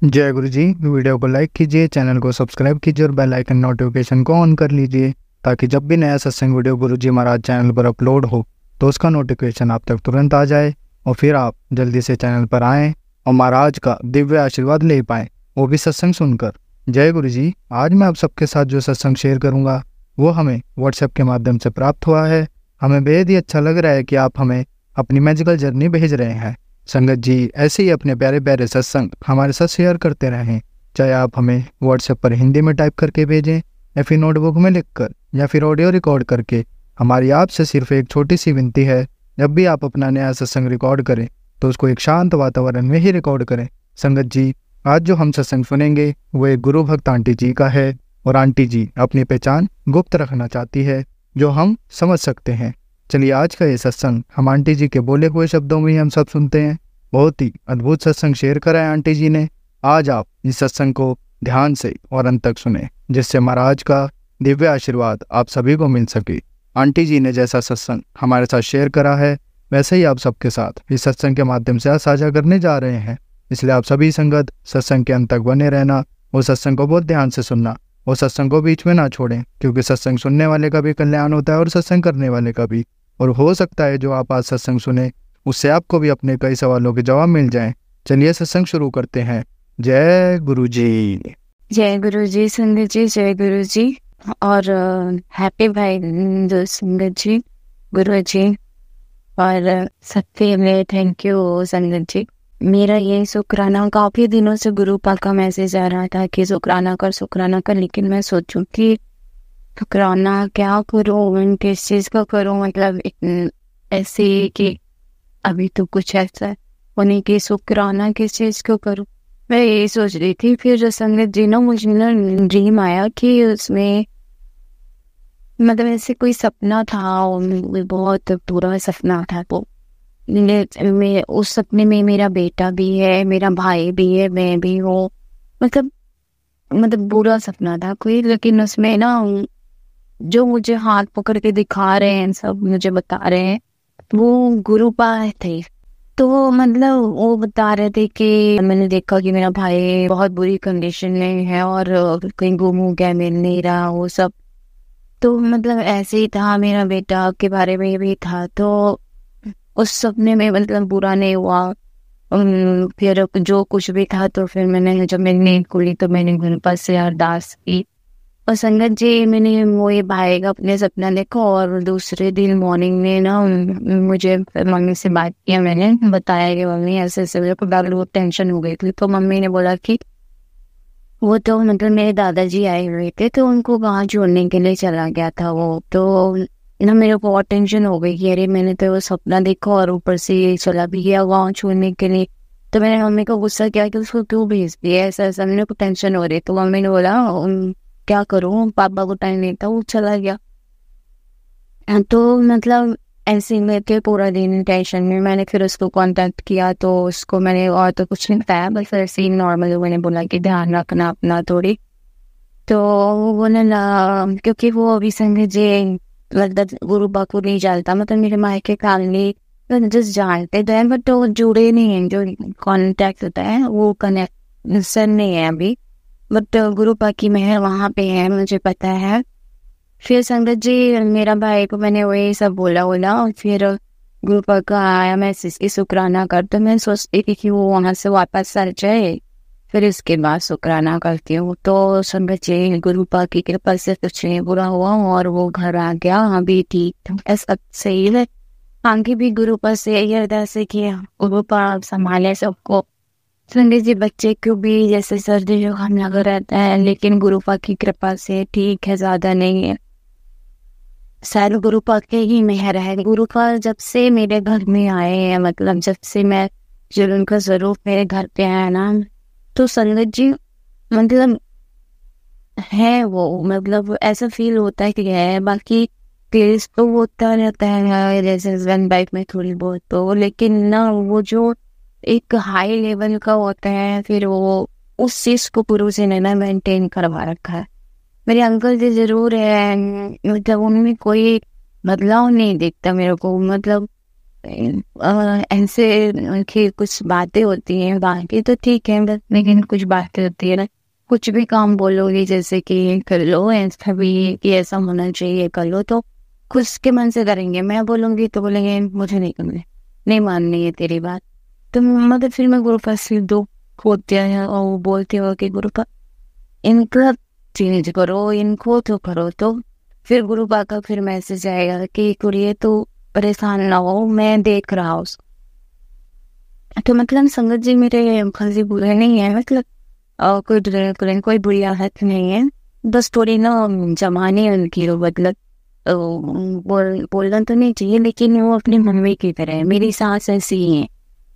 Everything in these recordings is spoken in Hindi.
जय गुरु जी। वीडियो को लाइक कीजिए, चैनल को सब्सक्राइब कीजिए और बेल आइकन नोटिफिकेशन को ऑन कर लीजिए ताकि जब भी नया सत्संग वीडियो गुरु जी महाराज चैनल पर अपलोड हो तो उसका नोटिफिकेशन आप तक तुरंत आ जाए और फिर आप जल्दी से चैनल पर आएँ और महाराज का दिव्य आशीर्वाद ले पाएँ, वो भी सत्संग सुनकर। जय गुरु जी। आज मैं आप सबके साथ जो सत्संग शेयर करूँगा वो हमें व्हाट्सएप के माध्यम से प्राप्त हुआ है। हमें बेहद ही अच्छा लग रहा है कि आप हमें अपनी मैजिकल जर्नी भेज रहे हैं। संगत जी ऐसे ही अपने प्यारे प्यारे सत्संग हमारे साथ शेयर करते रहें, चाहे आप हमें व्हाट्सएप पर हिंदी में टाइप करके भेजें या फिर नोटबुक में लिखकर या फिर ऑडियो रिकॉर्ड करके। हमारी आपसे सिर्फ एक छोटी सी विनती है, जब भी आप अपना नया सत्संग रिकॉर्ड करें तो उसको एक शांत वातावरण में ही रिकॉर्ड करें। संगत जी आज जो हम सत्संग सुनेंगे वो एक गुरु भक्त आंटी जी का है और आंटी जी अपनी पहचान गुप्त रखना चाहती है जो हम समझ सकते हैं। चलिए आज का ये सत्संग हम आंटी जी के बोले हुए शब्दों में ही हम सब सुनते हैं। बहुत ही अद्भुत सत्संग शेयर करा है आंटी जी ने। आज आप इस सत्संग को ध्यान से और अंत तक सुने जिससे महाराज का दिव्य आशीर्वाद आप सभी को मिल सके। आंटी जी ने जैसा सत्संग हमारे साथ शेयर करा है वैसे ही आप सबके साथ इस सत्संग के माध्यम से साझा करने जा रहे हैं। इसलिए आप सभी संगत सत्संग के अंत तक बने रहना, वो सत्संग को बहुत ध्यान से सुनना, वो सत्संग को बीच में ना छोड़ें, क्योंकि सत्संग सुनने वाले का भी कल्याण होता है और सत्संग करने वाले का भी। और हो सकता है जो आप आज सत्संग सुने उससे आपको भी अपने कई सवालों के जवाब मिल जाएं। चलिए सत्संग शुरू करते हैं। जय गुरु जी। जय गुरु जी संगत जी, जय गुरु जी और हैप्पी भाई जो संगत जी, गुरु जी और सबके लिए थैंक यू संगत जी। मेरा ये शुक्राना काफी दिनों से गुरु पाक का मैसेज आ रहा था कि शुक्राना कर, लेकिन मैं सोचूं कि शुक्राना क्या करूं, किस चीज का करूं, मतलब ऐसे कि अभी तो कुछ ऐसा होने की शुक्राना किस चीज को करूं, मैं यही सोच रही थी। फिर जो संगत जी ना मुझे ना ड्रीम आया कि उसमें मतलब ऐसे कोई सपना था और बहुत बुरा सपना था। तो मैं उस सपने में मेरा बेटा भी है, मेरा भाई भी है, मैं भी हूँ। मतलब बुरा सपना था कोई, लेकिन उसमें ना जो मुझे हाथ पकड़ के दिखा रहे हैं, सब मुझे बता रहे हैं वो गुरु पाक थे। तो मतलब वो बता रहे थे कि मैंने देखा कि मेरा भाई बहुत बुरी कंडीशन में है और कहीं गुम हो गया, मिल नहीं रहा, वो सब। तो मतलब ऐसे ही था, मेरा बेटा के बारे में भी था। तो उस सपने में मतलब बुरा नहीं हुआ। फिर जो कुछ भी था तो फिर मैंने जब मेरी नींद खुली तो मैंने गुरु पास से अरदास की। और संगत जी मैंने वो ये भाई का अपने सपना देखा और दूसरे दिन मॉर्निंग में ना मुझे मम्मी से बात किया, मैंने बताया कि मम्मी ऐसे ऐसे, मेरे को बहुत टेंशन हो गई थी। तो मम्मी ने बोला कि वो तो मतलब मेरे दादाजी आए हुए थे तो उनको वहाँ छोड़ने के लिए चला गया था वो। तो ना मेरे को बहुत टेंशन हो गई कि अरे मैंने तो वो सपना देखा और ऊपर से ये चला भी गया वहाँ छोड़ने के लिए। तो मैंने मम्मी को गुस्सा किया कि उसको क्यों भेज दिया, ऐसा ऐसा, मेरे को टेंशन हो रही। तो मम्मी ने बोला क्या करूं, पापा को टाइम नहीं था, वो चला गया। तो मतलब ऐसे में के पूरा दिन टेंशन में मैंने फिर उसको कांटेक्ट किया तो उसको मैंने और तो कुछ नहीं बताया, बस ऐसे ही नॉर्मल मैंने बोला कि ध्यान रखना अपना थोड़ी। तो वो बोला ना, क्योंकि वो अभी संग जे लगता गुरु पाक को नहीं जानता, मतलब मेरे मायके फैमिली जस्ट जानते थे बट तो जुड़े नहीं है, जो कांटेक्ट होता है वो कनेक्शन नहीं है अभी। बट गुरु पाक की मेहर वहाँ पे है, मुझे पता है। फिर संगत जी मेरा भाई को मैंने वही सब बोला और फिर गुरु पाक का आया मैसेज की शुक्राना कर। तो मैं सोचती थी कि वो वहाँ से वापस आ जाए फिर इसके बाद शुक्राना करती हूँ। तो संगत जी गुरु पाक की कृपा से कुछ नहीं बुरा हुआ और वो घर आ गया, अभी ठीक सब सही है। आगे भी गुरु पाक से यही अरदास किया गुरु पाक संभाले सबको। संगत जी बच्चे को भी जैसे सर्दी जुकाम लगा रहता है, लेकिन गुरु पाक की कृपा से ठीक है, ज्यादा नहीं है। शायद गुरु पाक के ही मेहर है। गुरु पाक जब से मेरे घर में आए हैं, मतलब जब से मैं जब उनका स्वरूप मेरे घर पे आया ना, तो संगत जी मतलब है वो, मतलब ऐसा फील होता है कि है। बाकी क्लेश तो होता रहता है जैसे हस्बैंड वाइफ में थोड़ी बहुत, तो लेकिन ना वो जो एक हाई लेवल का होता है फिर वो उस चीज को गुरु जी ने ना मेंटेन करवा रखा है। मेरे अंकल जी जरूर है, मतलब उनमें कोई बदलाव नहीं दिखता मेरे को, मतलब ऐसे कि कुछ बातें होती हैं, बाकी तो ठीक है बस, लेकिन कुछ बातें होती है ना, कुछ भी काम बोलोगे जैसे कि कर लो ऐसा भी कि ऐसा होना चाहिए कर लो, तो खुद के मन से करेंगे। मैं बोलूंगी तो बोलेंगे मुझे नहीं करने, नहीं माननी है तेरी बात। तो मतलब फिर मैं गुरु पास फिर दो होते हैं और वो बोलते हो कि गुरु पा इनका चेंज करो, इनको तो करो। तो फिर गुरु पा का फिर मैसेज आएगा कि कुड़िए तो परेशान ना हो, मैं देख रहा हूँ उसको। तो मतलब संगत जी मेरे अंकल जी बुरे नहीं है, मतलब कोई बुरी आदत नहीं है, बस थोड़ी ना जमाने है उनकी, वो मतलब बोलना तो नहीं चाहिए लेकिन वो अपनी मम्मी की तरह है। मेरी सास ऐसी ही है,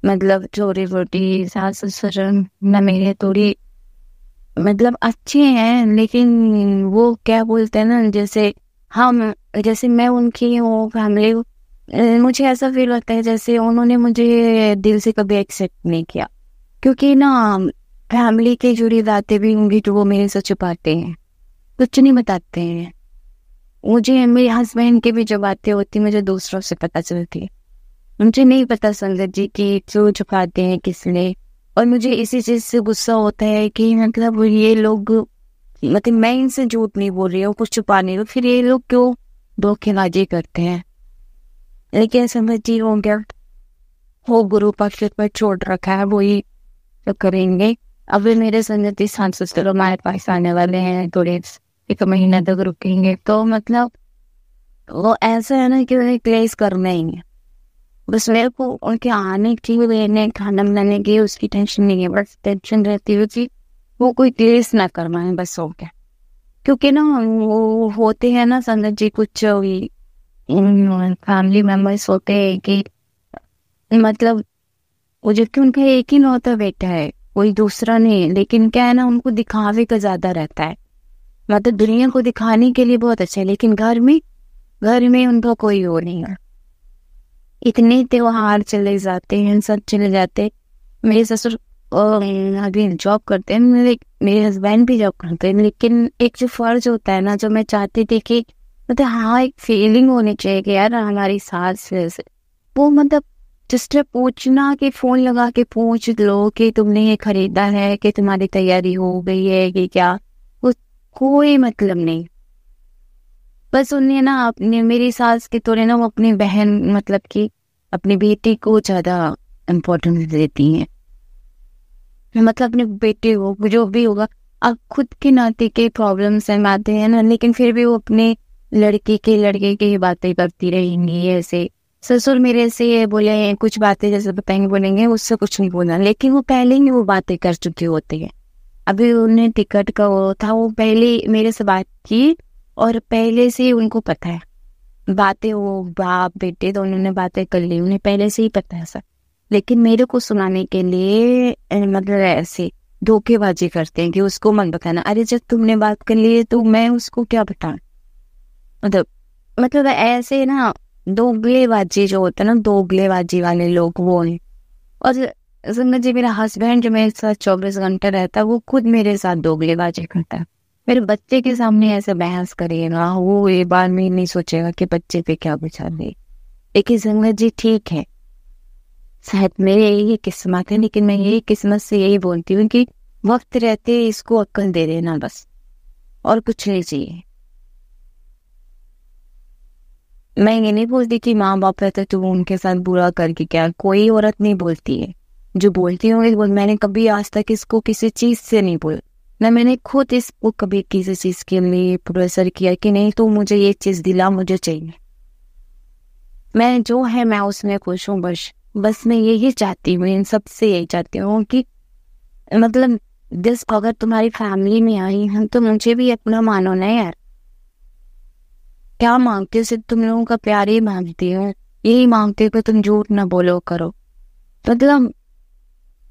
मतलब छोटी छोटी सास ससुर न मेरे थोड़ी मतलब अच्छे हैं, लेकिन वो क्या बोलते हैं ना, जैसे हम जैसे मैं उनकी हूँ फैमिली, मुझे ऐसा फील होता है जैसे उन्होंने मुझे दिल से कभी एक्सेप्ट नहीं किया, क्योंकि ना फैमिली की जुड़ी बातें भी होंगी तो वो मेरे से छुपाते हैं, कुछ नहीं बताते हैं। मुझे मेरे हस्बैंड की भी जो बातें होती मुझे दूसरों से पता चलती है, मुझे नहीं पता संगत जी कि क्यों छुपाते हैं किस लिए। और मुझे इसी चीज से गुस्सा होता है कि मतलब ये लोग, मतलब मैं इनसे झूठ नहीं बोल रही हूँ, कुछ छुपा नहीं रही, फिर ये लोग क्यों धोखेबाजी करते हैं। लेकिन संगत जी हो गया, वो गुरु पक्ष पर छोड़ रखा है, वही तो करेंगे। अभी मेरे संगति सास ससुर हमारे पास आने वाले हैं, थोड़े 1 महीना तक रुकेंगे, तो मतलब वो ऐसा है ना कि उन्हें क्लेश करना ही है, बस मेरे को उनके आने की लेने खाना बनाने की उसकी टेंशन नहीं है, बस टेंशन रहती है कि वो कोई क्लेश ना करवाए, बस हो गया। क्योंकि ना वो होते हैं ना संगत जी कुछ फैमिली मेंबर्स होते हैं कि मतलब वो, जबकि उनका एक ही लौता बेटा है, कोई दूसरा नहीं, लेकिन क्या है ना उनको दिखावे का ज्यादा रहता है, मतलब दुनिया को दिखाने के लिए बहुत अच्छा है, लेकिन घर में उनका कोई वो नहीं है। इतने त्योहार चले जाते हैं, सब चले जाते हैं। मेरे ससुर अभी जॉब करते हैं, मेरे हस्बैंड भी जॉब करते हैं, लेकिन एक जो फर्ज होता है ना, जो मैं चाहती थी कि मतलब हाँ एक फीलिंग होनी चाहिए कि यार हमारी सास वैसे, वो मतलब जस्ट पूछना कि फोन लगा के पूछ लो कि तुमने ये खरीदा है, कि तुम्हारी तैयारी हो गई है कि क्या, वो कोई मतलब नहीं। बस उन्हें ना अपने, मेरी सास के थोड़े ना वो अपनी बहन मतलब कि अपनी बेटी को ज्यादा इम्पोर्टेंस देती हैं, मतलब अपने बेटे हो जो भी होगा। अब खुद के नाते के प्रॉब्लम्स हैं आते हैं ना, लेकिन फिर भी वो अपने लड़के की बातें करती रहेंगी ऐसे। ससुर मेरे से ये बोले कुछ बातें जैसे बताएंगे, बोलेंगे उससे कुछ नहीं बोलना, लेकिन वो पहले ही वो बातें कर चुके होते हैं। अभी उन्हें टिकट का वो था, वो पहले मेरे से बात की और पहले से उनको पता है बातें, वो बाप बेटे दोनों ने बातें कर ली, उन्हें पहले से ही पता है सर। लेकिन मेरे को सुनाने के लिए मतलब ऐसे धोखेबाजी करते हैं कि उसको मत बताना। अरे जब तुमने बात कर ली है तो मैं उसको क्या बताऊं, मतलब ऐसे ना दोगलेबाजी जो होता है ना, दोगलेबाजी वाले लोग वो हैं। और संगत जी मेरा हस्बैंड जो मेरे साथ 24 घंटे रहता है, वो खुद मेरे साथ दोगलेबाजी करता है। मेरे बच्चे के सामने ऐसे बहस करेगा, वो ये बार में नहीं सोचेगा कि बच्चे पे क्या गुजर रही। लेकिन संगत जी ठीक है, शायद मेरी यही किस्मत है, लेकिन मैं यही किस्मत से यही बोलती हूँ कि वक्त रहते इसको अक्ल दे देना बस, और कुछ नहीं चाहिए। मैं ये नहीं बोलती कि माँ बाप रहते तो उनके साथ बुरा करके क्या, कोई औरत नहीं बोलती है, जो बोलती होंगी मैंने कभी आज तक इसको किसी चीज से नहीं बोला ना, मैंने खुद इसको कभी किसी चीज के लिए प्रेशर किया कि नहीं तो मुझे ये चीज दिला, मुझे चाहिए, मैं जो है मैं उसमें खुश हूँ। बस मैं यही चाहती हूँ, इन सबसे यही चाहती हूँ कि मतलब जिस अगर तुम्हारी फैमिली में आई हम तो मुझे भी अपना मानो ना यार। क्या मांगते हो, सिर्फ तुम लोगों का प्यार ही मांगती हो, यही मांगते हो कि तुम झूठ ना बोलो करो, मतलब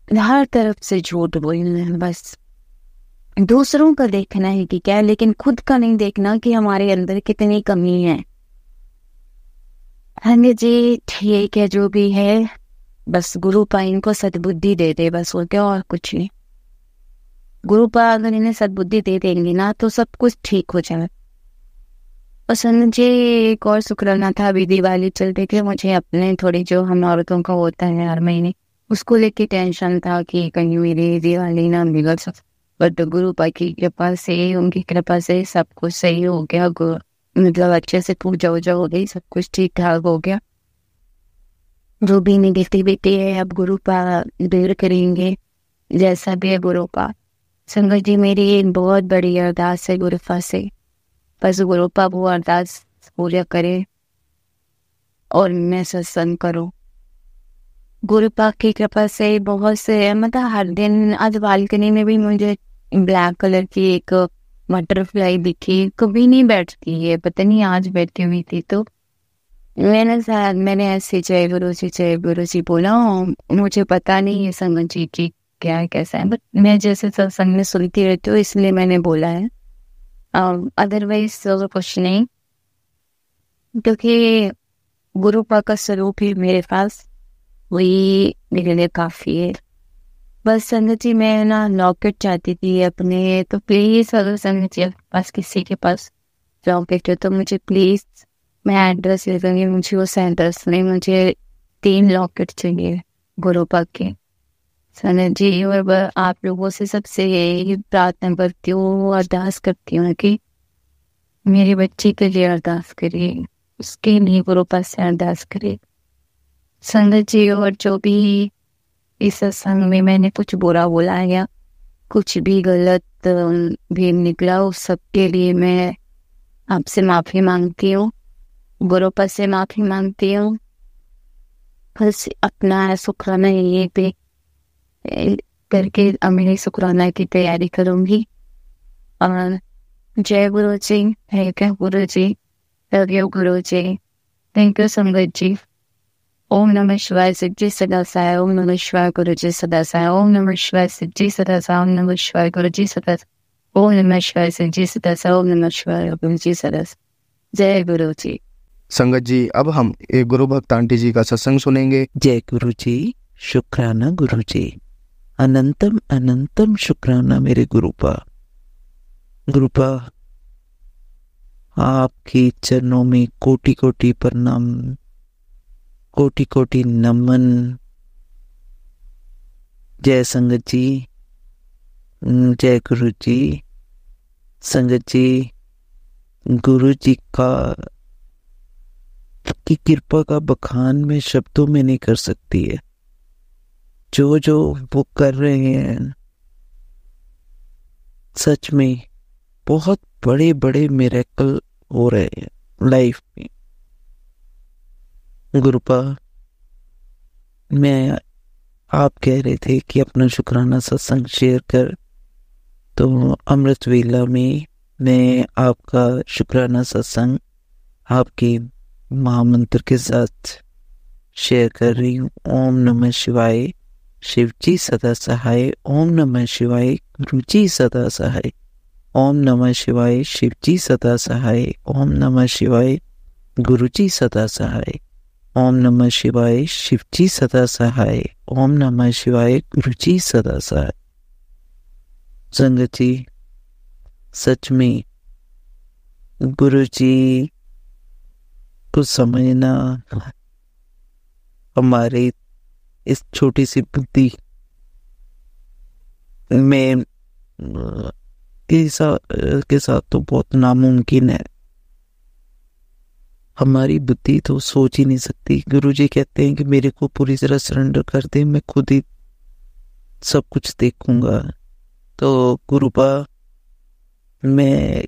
हर तरफ से झूठ बोलना है बस। दूसरों का देखना है कि क्या, लेकिन खुद का नहीं देखना कि हमारे अंदर कितनी कमी है। हाँ जी ठीक है, जो भी है बस गुरु पा इनको सद्बुद्धि दे दे, बस हो गया और कुछ नहीं। गुरु पा अगर इन्हें सद्बुद्धि दे देंगे ना तो सब कुछ ठीक हो जाए। और संगत जी एक और शुक्राना था, अभी दिवाली चल रही थी, मुझे अपने थोड़ी जो हम औरतों का होता है हर महीने, उसको लेके टेंशन था कि कहीं मेरी दिवाली ना बिगड़ सकती। बट गुरु पा की कृपा से, उनकी कृपा से सब कुछ सही हो गया। मतलब अच्छे से पूजा वूजा हो गई, सब कुछ ठीक ठाक हो गया। जो भी नेगेटिविटी है अब गुरु पा दूर करेंगे, जैसा भी है गुरु पा। संगत जी मेरी एक बहुत बड़ी अरदास है गुरु पा से, बस गुरु पा वो अरदास पूजा करे और मैं सत्संग करूं। गुरु पाक की कृपा से बहुत से, मतलब हर दिन आज बालकनी में भी मुझे ब्लैक कलर की एक बटरफ्लाई दिखी, कभी नहीं बैठती है, पता नहीं आज बैठी हुई थी। तो मैंने ऐसे जय गुरु जी बोला। मुझे पता नहीं है संगत जी की क्या है कैसा है, बट मैं जैसे सत्संग में सुनती रहती हूँ इसलिए मैंने बोला है, अदरवाइज कुछ नहीं, क्योंकि गुरु पाक का स्वरूप ही मेरे पास, वही मेरे लिए काफी है। बस संगत जी मैं ना लॉकेट चाहती थी अपने, तो प्लीज अगर संगत जी आपके पास किसी के पास लॉकेट हो तो मुझे प्लीज, मैं एड्रेस ले दूंगी, मुझे उस एड्रेस में मुझे 3 लॉकेट चाहिए गुरु पाक के। संगत जी और आप लोगों से सबसे यही प्रार्थना करती हूँ, अरदास करती हूँ कि मेरे बच्चे के लिए अरदास करिए, उसके लिए गुरु पाक से अरदास करिए। संगत जी और जो भी इस सत्संग में मैंने कुछ बुरा बोला है या कुछ भी गलत भी निकला, उस सब के लिए मैं आपसे माफी मांगती हूँ, गुरु पाक से माफी मांगती हूँ। बस अपना शुक्राना ये पे करके अब मेरी शुक्राना की तैयारी करूंगी। और जय गुरु जी, थैंक यू गुरु जी, love you Guru ji, thank you संगत जी। ओम नमः शिवाय सिद्धि सदा साय, ओम नमः शिवाय गुरु जी सदा साय, ओम नमः शिवाय सिद्धि सदा साय, ओम नमः शिवाय गुरु जी सदा साय, ओम नमः शिवाय सिद्धि सदा साय, ओम नमः शिवाय गुरु जी सदा साय। जय गुरु जी। संगत जी अब हम एक गुरु भक्त आंटी जी का सत्संग सुनेंगे। जय गुरु जी, शुक्राना गुरु जी, अनंतम अनंतम शुक्राना मेरे गुरुपा। गुरुपा आपके चरणों में कोटि कोटि प्रणाम, कोटि कोटि नमन। जय संगत जी, जय गुरु जी। संगत जी गुरु जी का की कृपा का बखान में शब्दों में नहीं कर सकती है। जो जो वो कर रहे हैं सच में बहुत बड़े बड़े मिरेकल हो रहे हैं लाइफ में। गुरुपा मैं, आप कह रहे थे कि अपना शुक्राना सत्संग शेयर कर, तो अमृत वेला में मैं आपका शुक्राना सत्संग आपके महामंत्र के साथ शेयर कर रही हूँ। ओम नमः शिवाय, शिव जी सदा सहाय। ओम नमः शिवाय, गुरु जी सदा सहाय। ओम नमः शिवाय, शिव जी सदा सहाय। ओम नमः शिवाय, गुरु जी सदा सहाय। ओम नमः शिवाय, शिव जी सदा सहाय। ओम नमः शिवाय, गुरु जी सदा सहाय। संगत जी सच में गुरु जी को समझना हमारे इस छोटी सी बुद्धि में के साथ तो बहुत नामुमकिन है। हमारी बुद्धि तो सोच ही नहीं सकती। गुरु जी कहते हैं कि मेरे को पूरी तरह सरेंडर कर दे, मैं खुद ही सब कुछ देखूंगा। तो गुरुपा मैं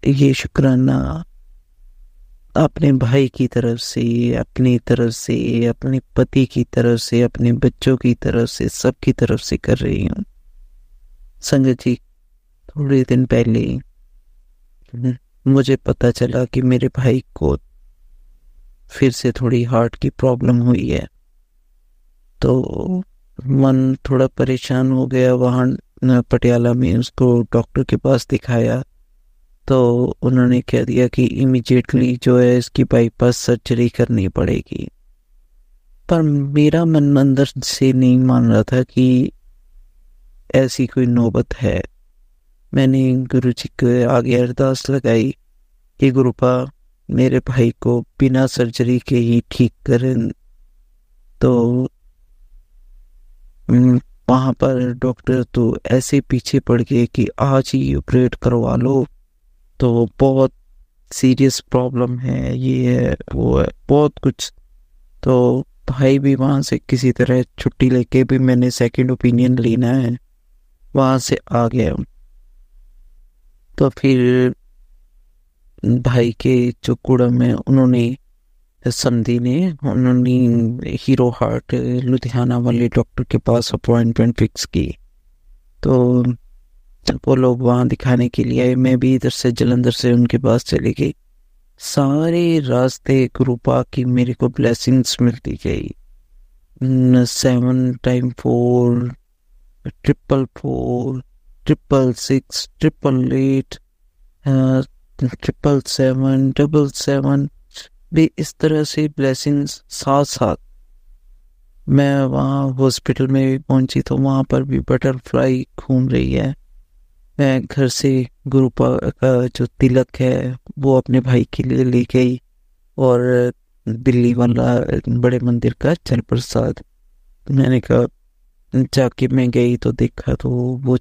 ये शुक्राना अपने भाई की तरफ से, अपनी तरफ से, अपने पति की तरफ से, अपने बच्चों की तरफ से, सबकी तरफ से कर रही हूँ। संगत जी थोड़े दिन पहले मुझे पता चला कि मेरे भाई को फिर से थोड़ी हार्ट की प्रॉब्लम हुई है, तो मन थोड़ा परेशान हो गया। वहाँ पटियाला में उसको डॉक्टर के पास दिखाया, तो उन्होंने कह दिया कि इमीडिएटली जो है इसकी बाईपास सर्जरी करनी पड़ेगी। पर मेरा मन अंदर से नहीं मान रहा था कि ऐसी कोई नौबत है। मैंने गुरु जी के आगे अरदास लगाई कि गुरुपा मेरे भाई को बिना सर्जरी के ही ठीक करें। तो वहाँ पर डॉक्टर तो ऐसे पीछे पड़ गए कि आज ही ऑपरेट करवा लो, तो बहुत सीरियस प्रॉब्लम है, ये है वो है बहुत कुछ। तो भाई भी वहाँ से किसी तरह छुट्टी लेके भी मैंने सेकंड ओपिनियन लेना है वहाँ से आ गया। तो फिर भाई के जो कुड़म है उन्होंने समधी ने उन्होंने हीरो हार्ट लुधियाना वाले डॉक्टर के पास अपॉइंटमेंट फिक्स की। तो वो लोग वहाँ दिखाने के लिए आए, मैं भी इधर से जलंधर से उनके पास चली गई। सारे रास्ते गुरुपा की मेरे को ब्लेसिंग्स मिलती गई। 7 टाइम 4 444 666 888 777 777 भी इस तरह से ब्लेसिंग्स साथ साथ। मैं वहाँ हॉस्पिटल में भी पहुंची तो वहाँ पर भी बटरफ्लाई घूम रही है। मैं घर से गुरुपा का जो तिलक है वो अपने भाई के लिए ले गई और दिल्ली वाला बड़े मंदिर का जल प्रसाद मैंने कहा जाके मैं गई तो देखा तो वो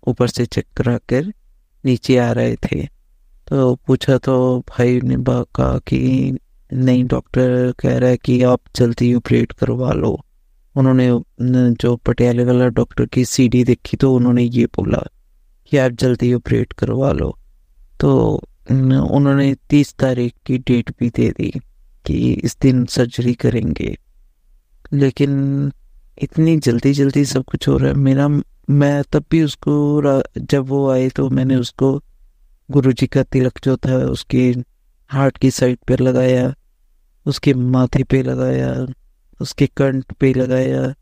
ऊपर से चेक करा कर नीचे आ रहे थे। तो पूछा तो भाई ने कहा कि नहीं, डॉक्टर कह रहा है कि आप जल्दी ऑपरेट करवा लो। उन्होंने जो पटियाले वाला डॉक्टर की सीडी देखी तो उन्होंने ये बोला कि आप जल्दी ऑपरेट करवा लो। तो उन्होंने 30 तारीख की डेट भी दे दी कि इस दिन सर्जरी करेंगे। लेकिन इतनी जल्दी जल्दी सब कुछ हो रहा है मैं तब भी उसको जब वो आए तो मैंने उसको गुरुजी का तिलक जो था उसके हार्ट की साइड पे लगाया, उसके माथे पे लगाया, उसके कंठ पे लगाया,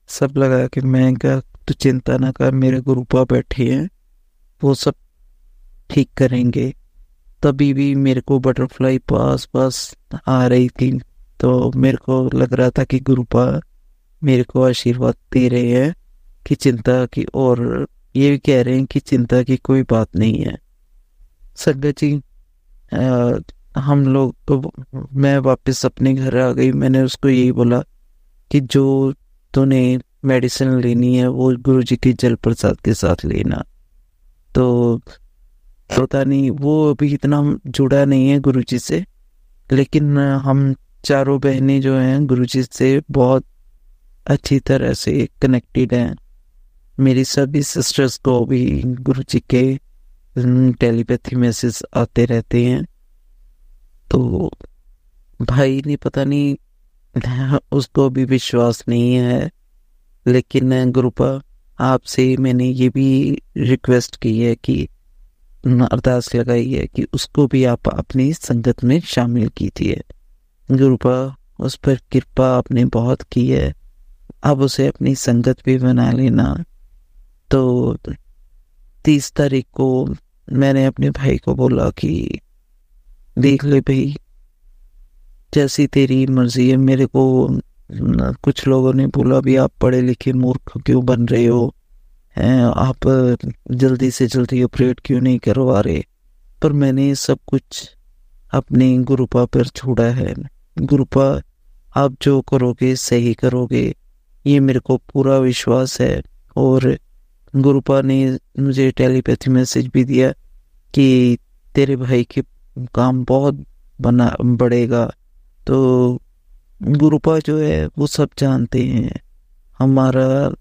सब लगा के मैं कहा तू चिंता ना कर, मेरे गुरुपा बैठे हैं वो सब ठीक करेंगे। तभी भी मेरे को बटरफ्लाई पास पास आ रही थी तो मेरे को लग रहा था कि गुरुपा मेरे को आशीर्वाद दे रहे हैं कि चिंता की, और ये भी कह रहे हैं कि चिंता की कोई बात नहीं है। संगत जी हम लोग तो मैं वापस अपने घर आ गई। मैंने उसको यही बोला कि जो तूने मेडिसिन लेनी है वो गुरुजी के जल प्रसाद के साथ लेना। तो पता नहीं वो अभी इतना जुड़ा नहीं है गुरुजी से, लेकिन हम चारों बहनें जो हैं गुरुजी से बहुत अच्छी तरह से कनेक्टेड हैं। मेरी सभी सिस्टर्स को भी गुरुजी के टेलीपैथी मैसेज आते रहते हैं। तो भाई ने पता नहीं उसको भी विश्वास नहीं है, लेकिन गुरुपा आपसे मैंने ये भी रिक्वेस्ट की है कि अरदास लगाई है कि उसको भी आप अपनी संगत में शामिल कीजिए। गुरुपा उस पर कृपा आपने बहुत की है, अब उसे अपनी संगत भी बना लेना। तो 30 तारीख को मैंने अपने भाई को बोला कि देख ले भाई, जैसी तेरी मर्जी है। मेरे को कुछ लोगों ने बोला भी आप पढ़े लिखे मूर्ख क्यों बन रहे हो, आप जल्दी से जल्दी ऑपरेट क्यों नहीं करवा रहे। पर मैंने सब कुछ अपने गुरुपा पर छोड़ा है। गुरुपा आप जो करोगे सही करोगे, ये मेरे को पूरा विश्वास है। और गुरुपा ने मुझे टेलीपैथी मैसेज भी दिया कि तेरे भाई के काम बहुत बढ़ेगा। तो गुरुपा जो है वो सब जानते हैं, हमारा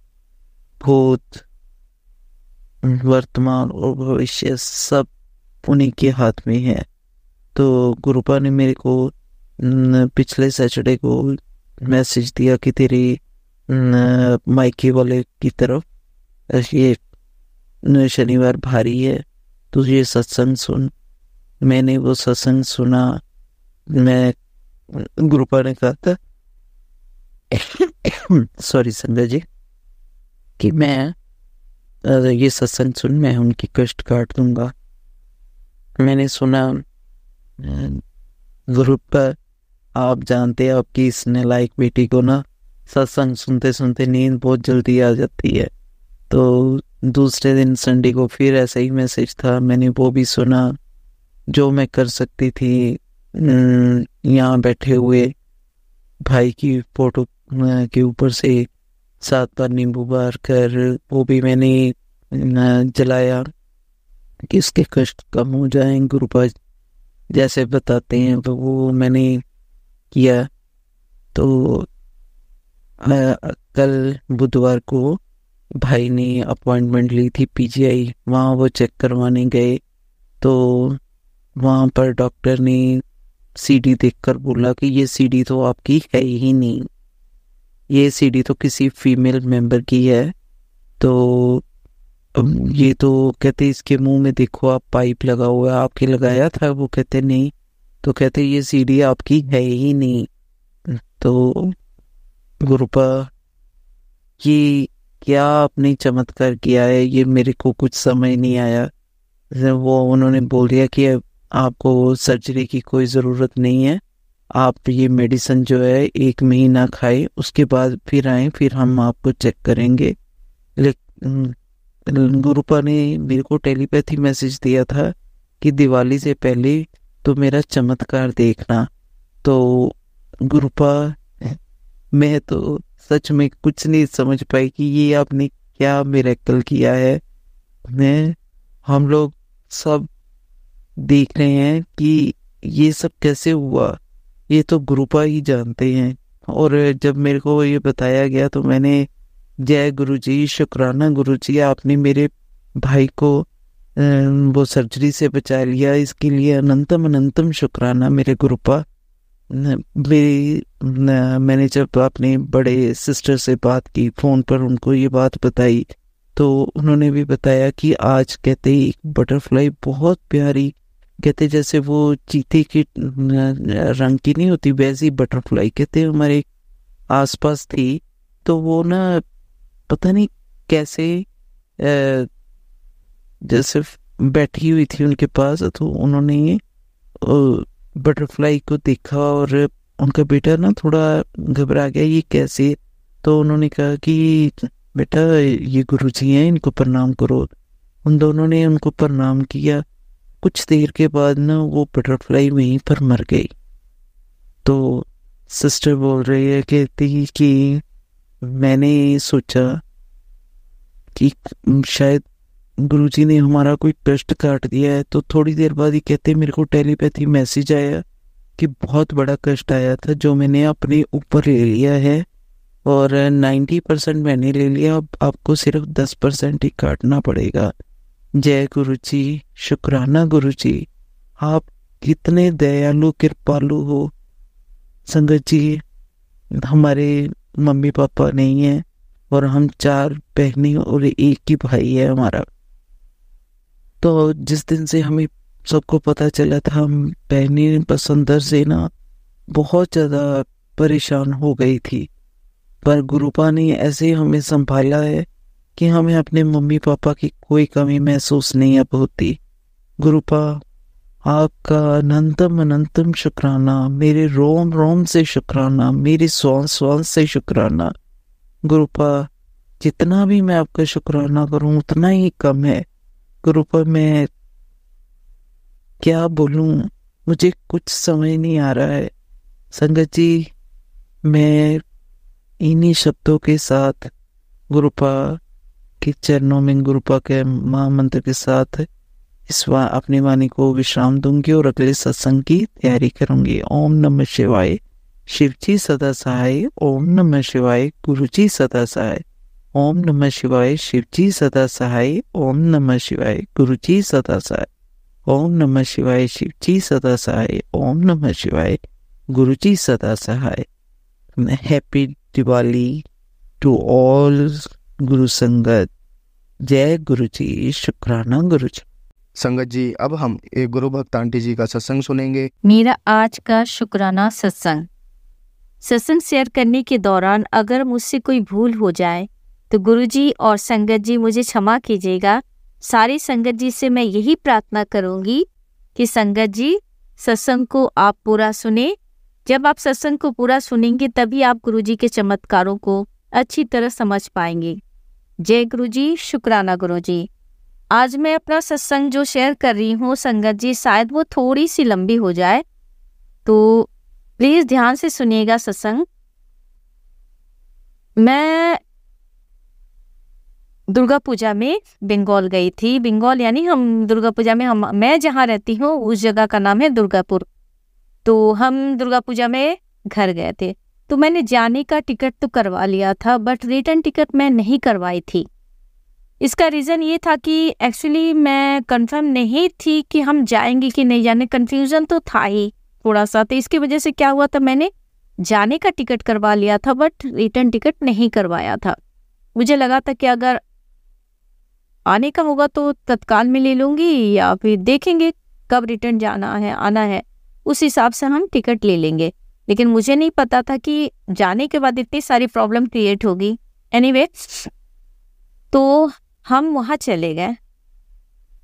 भूत वर्तमान और भविष्य सब उन्हीं के हाथ में है। तो गुरुपा ने मेरे को पिछले सैटरडे को मैसेज दिया कि तेरी मायके वाले की तरफ ये शनिवार भारी है, तो ये सत्संग सुन। मैंने वो सत्संग सुना। मैं गुरुपा ने कहा था सॉरी संजय जी कि मैं ये सत्संग सुन, मैं उनकी कष्ट काट दूंगा। मैंने सुना। गुरुपा आप जानते हैं आपकी इस नालायक बेटी को ना सत्संग सुनते सुनते नींद बहुत जल्दी आ जाती है। तो दूसरे दिन संडे को फिर ऐसा ही मैसेज था, मैंने वो भी सुना। जो मैं कर सकती थी यहाँ बैठे हुए भाई की फोटो के ऊपर से 7 बार नींबू बार कर वो भी मैंने जलाया कि उसके कष्ट कम हो जाएं। गुरुपाद जैसे बताते हैं तो वो मैंने किया। तो कल बुधवार को भाई ने अपॉइंटमेंट ली थी पीजीआई, वहाँ वो चेक करवाने गए। तो वहाँ पर डॉक्टर ने सीडी देखकर बोला कि ये सीडी तो आपकी है ही नहीं, ये सीडी तो किसी फीमेल मेंबर की है। तो ये तो कहते इसके मुंह में देखो आप पाइप लगा हुआ है, आपके लगाया था? वो कहते नहीं। तो कहते ये सीडी आपकी है ही नहीं। तो गुरुपा ये क्या आपने चमत्कार किया है, ये मेरे को कुछ समझ नहीं आया। वो उन्होंने बोल दिया कि आपको सर्जरी की कोई ज़रूरत नहीं है, आप ये मेडिसिन जो है 1 महीना खाएं, उसके बाद फिर आए, फिर हम आपको चेक करेंगे। लेकिन गुरुपा ने मेरे को टेलीपैथी मैसेज दिया था कि दिवाली से पहले तो मेरा चमत्कार देखना। तो गुरुपा मैं तो सच में कुछ नहीं समझ पाई कि ये आपने क्या मिरेकल किया है। हम लोग सब देख रहे हैं कि ये सब कैसे हुआ, ये तो गुरुपा ही जानते हैं। और जब मेरे को ये बताया गया तो मैंने जय गुरुजी, शुक्राना गुरुजी, आपने मेरे भाई को वो सर्जरी से बचा लिया, इसके लिए अनंतम अनंतम शुक्राना मेरे गुरुपा। मैंने जब अपने बड़े सिस्टर से बात की फ़ोन पर, उनको ये बात बताई तो उन्होंने भी बताया कि आज कहते एक बटरफ्लाई बहुत प्यारी, कहते जैसे वो चीते की रंग की नहीं होती वैसी बटरफ्लाई कहते हमारे आसपास थी। तो वो ना पता नहीं कैसे जैसे बैठी हुई थी उनके पास, तो उन्होंने बटरफ्लाई को देखा और उनका बेटा ना थोड़ा घबरा गया, ये कैसे? तो उन्होंने कहा कि बेटा ये गुरुजी हैं, इनको प्रणाम करो। उन दोनों ने उनको प्रणाम किया। कुछ देर के बाद ना वो बटरफ्लाई वहीं पर मर गई। तो सिस्टर बोल रही है, कहती कि मैंने सोचा कि शायद गुरुजी ने हमारा कोई कष्ट काट दिया है। तो थोड़ी देर बाद ही कहते मेरे को टेलीपैथी मैसेज आया कि बहुत बड़ा कष्ट आया था जो मैंने अपने ऊपर ले लिया है, और 90% मैंने ले लिया, अब आपको सिर्फ 10% ही काटना पड़ेगा। जय गुरुजी, शुक्राना गुरुजी, आप कितने दयालु कृपालु हो। संगत जी, हमारे मम्मी पापा नहीं है और हम 4 बहनें और एक ही भाई है हमारा। तो जिस दिन से हमें सबको पता चला था, हम बहनें बस अंदर से ना बहुत ज़्यादा परेशान हो गई थी, पर गुरुपा ने ऐसे हमें संभाला है कि हमें अपने मम्मी पापा की कोई कमी महसूस नहीं अब होती। गुरुपा आपका अनंतम अनंतम शुक्राना, मेरे रोम रोम से शुक्राना, मेरे श्वास श्वास से शुक्राना। गुरुपा जितना भी मैं आपका शुक्राना करूं उतना ही कम है। गुरुपा मैं क्या बोलूं, मुझे कुछ समझ नहीं आ रहा है। संगत जी, मैं इन्हीं शब्दों के साथ गुरुपा के चरणों में, गुरुपा के महामंत्र के साथ अपनी वाणी को विश्राम दूंगी और अगले सत्संग की तैयारी करूंगी। ओम नमः शिवाय, शिवजी सदा सहाय। ओम नमः शिवाय, गुरुजी सदा सहाय। ओम नमः शिवाय, शिवजी सदा सहाय। ओम नमः शिवाय, गुरुजी सदा सहाय। ओम नमः शिवाय, शिवजी सदा सहाय। ओम नमः शिवाय, गुरुजी सदा सहाय। हैप्पी दिवाली टू ऑल गुरु संगत। जय गुरुजी, शुक्राना गुरुजी। संगत जी, अब हम एक गुरु भक्त आंटी जी का सत्संग सुनेंगे। मेरा आज का शुक्राना सत्संग शेयर करने के दौरान अगर मुझसे कोई भूल हो जाए तो गुरुजी और संगत जी मुझे क्षमा कीजिएगा। सारी संगत जी से मैं यही प्रार्थना करूंगी कि संगत जी सत्संग को आप पूरा सुने। जब आप सत्संग को पूरा सुनेंगे तभी आप गुरुजी के चमत्कारों को अच्छी तरह समझ पाएंगे। जय गुरुजी, शुक्राना गुरुजी। आज मैं अपना सत्संग जो शेयर कर रही हूँ संगत जी, शायद वो थोड़ी सी लंबी हो जाए, तो प्लीज ध्यान से सुनिएगा सत्संग। मैं दुर्गा पूजा में बंगाल गई थी। बंगाल यानी हम दुर्गा पूजा में मैं जहाँ रहती हूँ उस जगह का नाम है दुर्गापुर। तो हम दुर्गा पूजा में घर गए थे। तो मैंने जाने का टिकट तो करवा लिया था, बट रिटर्न टिकट मैं नहीं करवाई थी। इसका रीज़न ये था कि एक्चुअली मैं कंफर्म नहीं थी कि हम जाएंगे कि नहीं जाने, कन्फ्यूज़न तो था ही थोड़ा सा। तो इसकी वजह से क्या हुआ था, मैंने जाने का टिकट करवा लिया था बट रिटर्न टिकट नहीं करवाया था। मुझे लगा था कि अगर आने का होगा तो तत्काल में ले लूँगी या फिर देखेंगे कब रिटर्न जाना है आना है, उस हिसाब से हम टिकट ले लेंगे। लेकिन मुझे नहीं पता था कि जाने के बाद इतनी सारी प्रॉब्लम क्रिएट होगी। एनीवे, तो हम वहाँ चले गए।